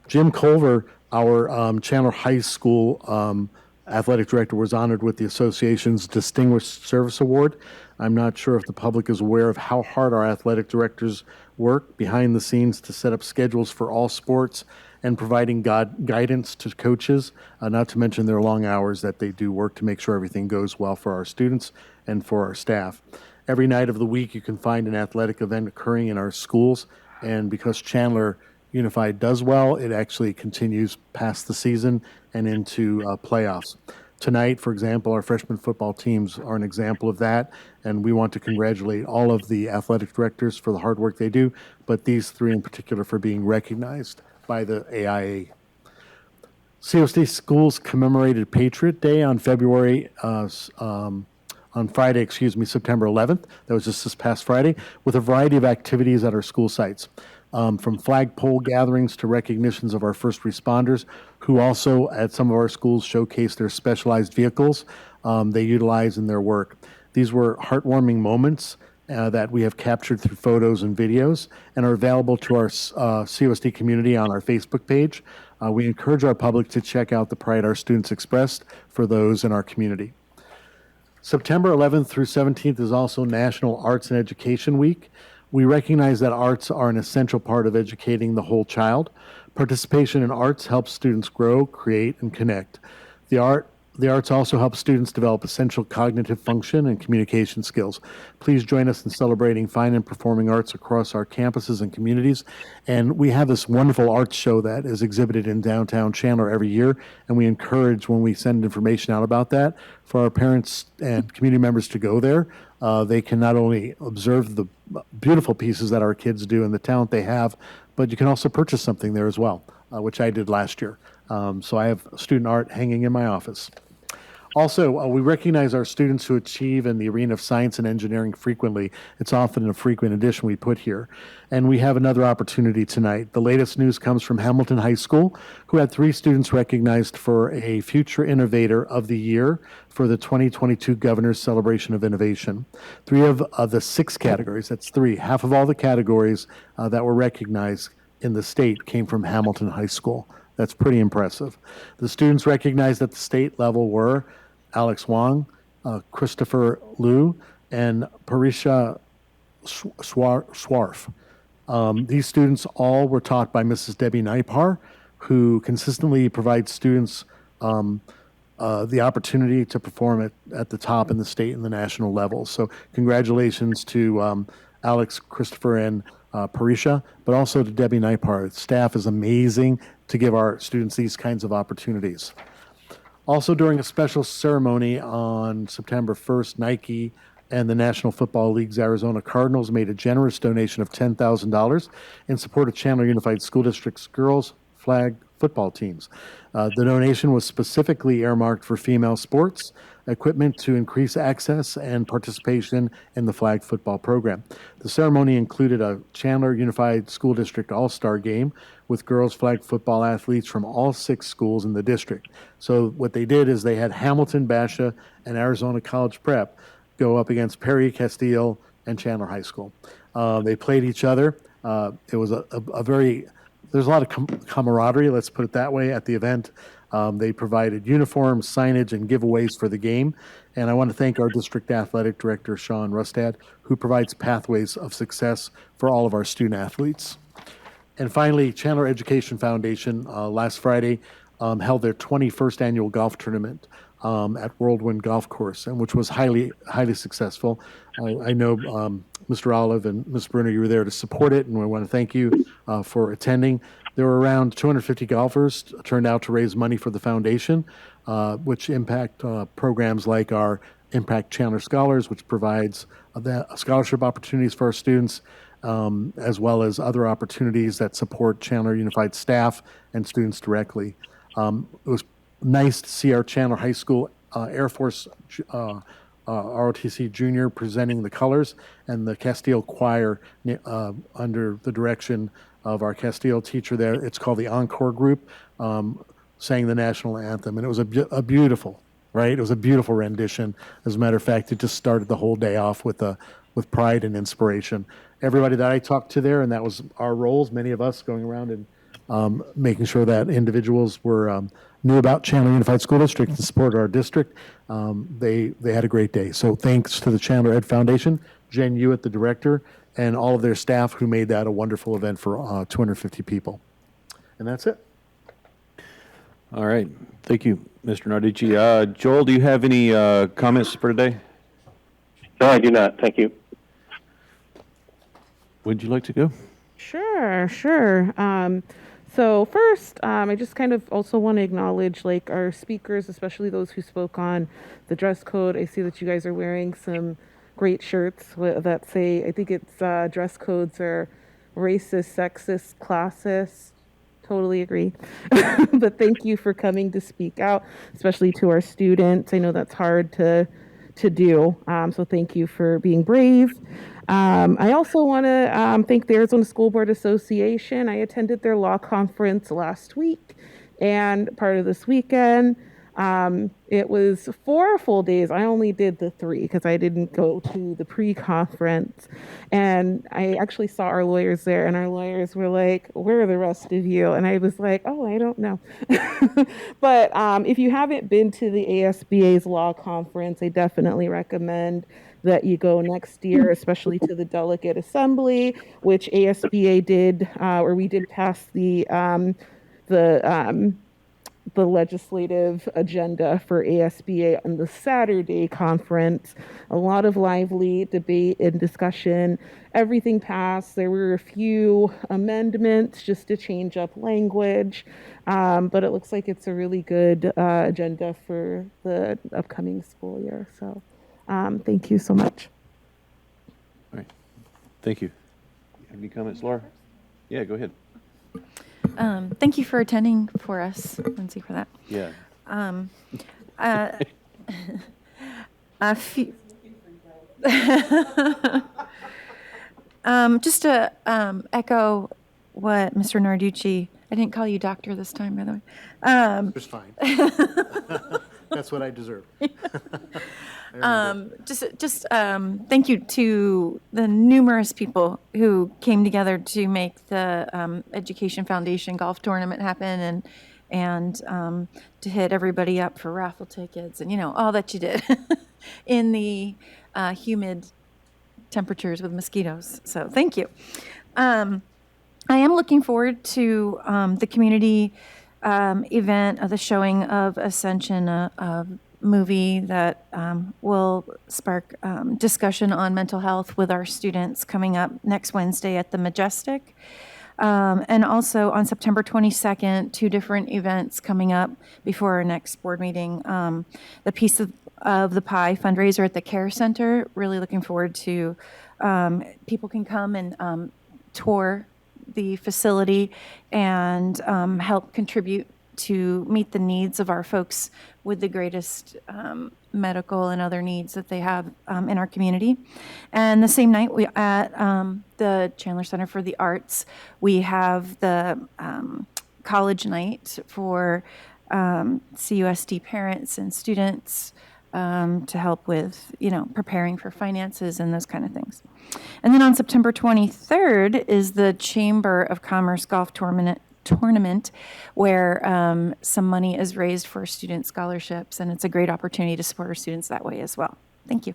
Jim Culver, our Chandler High School athletic director, was honored with the association's Distinguished Service Award. I'm not sure if the public is aware of how hard our athletic directors work behind the scenes to set up schedules for all sports and providing guidance to coaches, not to mention their long hours that they do work to make sure everything goes well for our students and for our staff. Every night of the week, you can find an athletic event occurring in our schools. And because Chandler Unified does well, it actually continues past the season and into playoffs. Tonight, for example, our freshman football teams are an example of that, and we want to congratulate all of the athletic directors for the hard work they do, but these three in particular for being recognized by the AIA. COSD schools commemorated Patriot Day on Friday, September 11th. That was just this past Friday, with a variety of activities at our school sites. From flagpole gatherings to recognitions of our first responders, who also at some of our schools showcase their specialized vehicles they utilize in their work. These were heartwarming moments that we have captured through photos and videos and are available to our COSD community on our Facebook page. We encourage our public to check out the pride our students expressed for those in our community. September 11th through 17th is also National Arts and Education Week. We recognize that arts are an essential part of educating the whole child. Participation in arts helps students grow, create, and connect. The arts also help students develop essential cognitive function and communication skills. Please join us in celebrating fine and performing arts across our campuses and communities. And we have this wonderful arts show that is exhibited in downtown Chandler every year. And we encourage, when we send information out about that, for our parents and community members to go there. They can not only observe the beautiful pieces that our kids do and the talent they have, but you can also purchase something there as well, which I did last year. So I have student art hanging in my office. Also, we recognize our students who achieve in the arena of science and engineering frequently. It's often a frequent addition we put here. And we have another opportunity tonight. The latest news comes from Hamilton High School, who had 3 students recognized for a Future Innovator of the Year for the 2022 Governor's Celebration of Innovation. 3 of the 6 categories, that's 3, half of all the categories that were recognized in the state came from Hamilton High School. That's pretty impressive. The students recognized at the state level were Alex Wong, Christopher Liu, and Parisha Swarf. These students all were taught by Mrs. Debbie Naipar, who consistently provides students the opportunity to perform at the top in the state and the national level. So congratulations to Alex, Christopher, and Parisha, but also to Debbie Naipar. Staff is amazing to give our students these kinds of opportunities. Also, during a special ceremony on September 1st, Nike and the National Football League's Arizona Cardinals made a generous donation of $10,000 in support of Chandler Unified School District's girls' flag football teams. The donation was specifically earmarked for female sports equipment to increase access and participation in the flag football program. The ceremony included a Chandler Unified School District All-Star game with girls flag football athletes from all 6 schools in the district. So what they did is they had Hamilton, Basha, and Arizona College Prep go up against Perry, Castile, and Chandler High School. They played each other. It was there's a lot of camaraderie, let's put it that way, at the event. They provided uniforms, signage, and giveaways for the game. And I want to thank our district athletic director, Sean Rustad, who provides pathways of success for all of our student athletes. And finally, Chandler Education Foundation last Friday held their 21st annual golf tournament at Whirlwind Golf Course, and which was highly successful. I know Mr. Olive and Ms. Bruner, you were there to support it, and we want to thank you for attending. There were around 250 golfers turned out to raise money for the foundation, which impact programs like our Impact Chandler Scholars, which provides scholarship opportunities for our students, as well as other opportunities that support Chandler Unified staff and students directly. It was nice to see our Chandler High School Air Force ROTC Junior presenting the colors, and the Castile Choir under the direction of our Castile teacher there. It's called the Encore Group, sang the national anthem, and it was a beautiful, right? It was a beautiful rendition. As a matter of fact, it just started the whole day off with pride and inspiration. Everybody that I talked to there, and that was our roles, many of us going around and making sure that individuals were knew about Chandler Unified School District and supported our district. They had a great day. So thanks to the Chandler Ed Foundation, Jen Hewitt, the director, and all of their staff who made that a wonderful event for 250 people. And that's it. All right. Thank you, Mr. Narducci. Joel, do you have any comments for today? No, I do not. Thank you. Would you like to go? Sure, sure. So first, I just kind of also want to acknowledge like our speakers, especially those who spoke on the dress code. I see that you guys are wearing some great shirts that say, I think it's dress codes are racist, sexist, classist. Totally agree. But thank you for coming to speak out, especially to our students. I know that's hard to do. So thank you for being brave. I also want to thank the Arizona School Board Association. I attended their law conference last week and part of this weekend. It was 4 full days. I only did the 3 because I didn't go to the pre-conference. And I actually saw our lawyers there, and our lawyers were like, "Where are the rest of you?" And I was like, "Oh, I don't know." But if you haven't been to the ASBA's law conference, I definitely recommend that you go next year, especially to the delegate assembly, which ASBA did, or we did pass the legislative agenda for ASBA on the Saturday conference. A lot of lively debate and discussion. Everything passed. There were a few amendments just to change up language, but it looks like it's a really good agenda for the upcoming school year. So thank you so much. All right. Thank you. Have any comments, Laura? Yeah, go ahead. Thank you for attending for us, Lindsay, for that. Yeah. A few, just to echo what Mr. Narducci, I didn't call you doctor this time, by the way. Just fine. That's what I deserve. Thank you to the numerous people who came together to make the Education Foundation golf tournament happen, and to hit everybody up for raffle tickets, and all that you did in the humid temperatures with mosquitoes. So thank you. I am looking forward to the community event of the showing of Ascension, a movie that will spark discussion on mental health with our students coming up next Wednesday at the Majestic. And also on September 22nd, 2 different events coming up before our next board meeting. The Piece of the Pie fundraiser at the Care Center. Really looking forward to people can come and tour the facility and help contribute to meet the needs of our folks with the greatest medical and other needs that they have in our community. And the same night, we at the Chandler Center for the Arts, we have the college night for CUSD parents and students to help with, preparing for finances and those kind of things. And then on September 23rd is the Chamber of Commerce Golf Tournament where some money is raised for student scholarships, and it's a great opportunity to support our students that way as well. Thank you.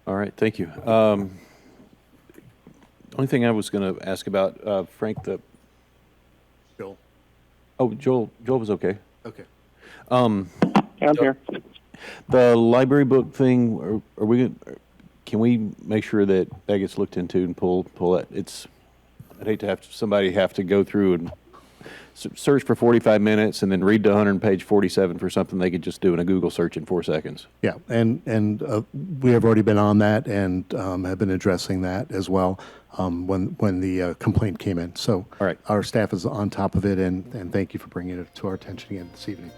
All right, thank you. The only thing I was going to ask about, Frank, Joel. Oh, Joel was okay. Okay. I'm here. The library book thing, can we make sure that gets looked into and pull that? I'd hate to have somebody have to go through and search for 45 minutes and then read to 100-page 47 for something they could just do in a Google search in 4 seconds. Yeah, and we have already been on that and have been addressing that as well when the complaint came in. So all right. Our staff is on top of it, and thank you for bringing it to our attention again this evening.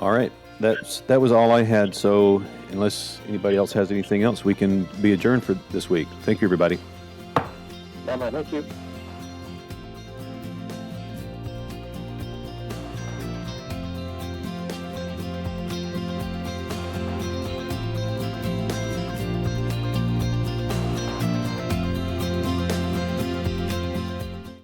All right, that was all I had. So unless anybody else has anything else, we can be adjourned for this week. Thank you, everybody. Thank you.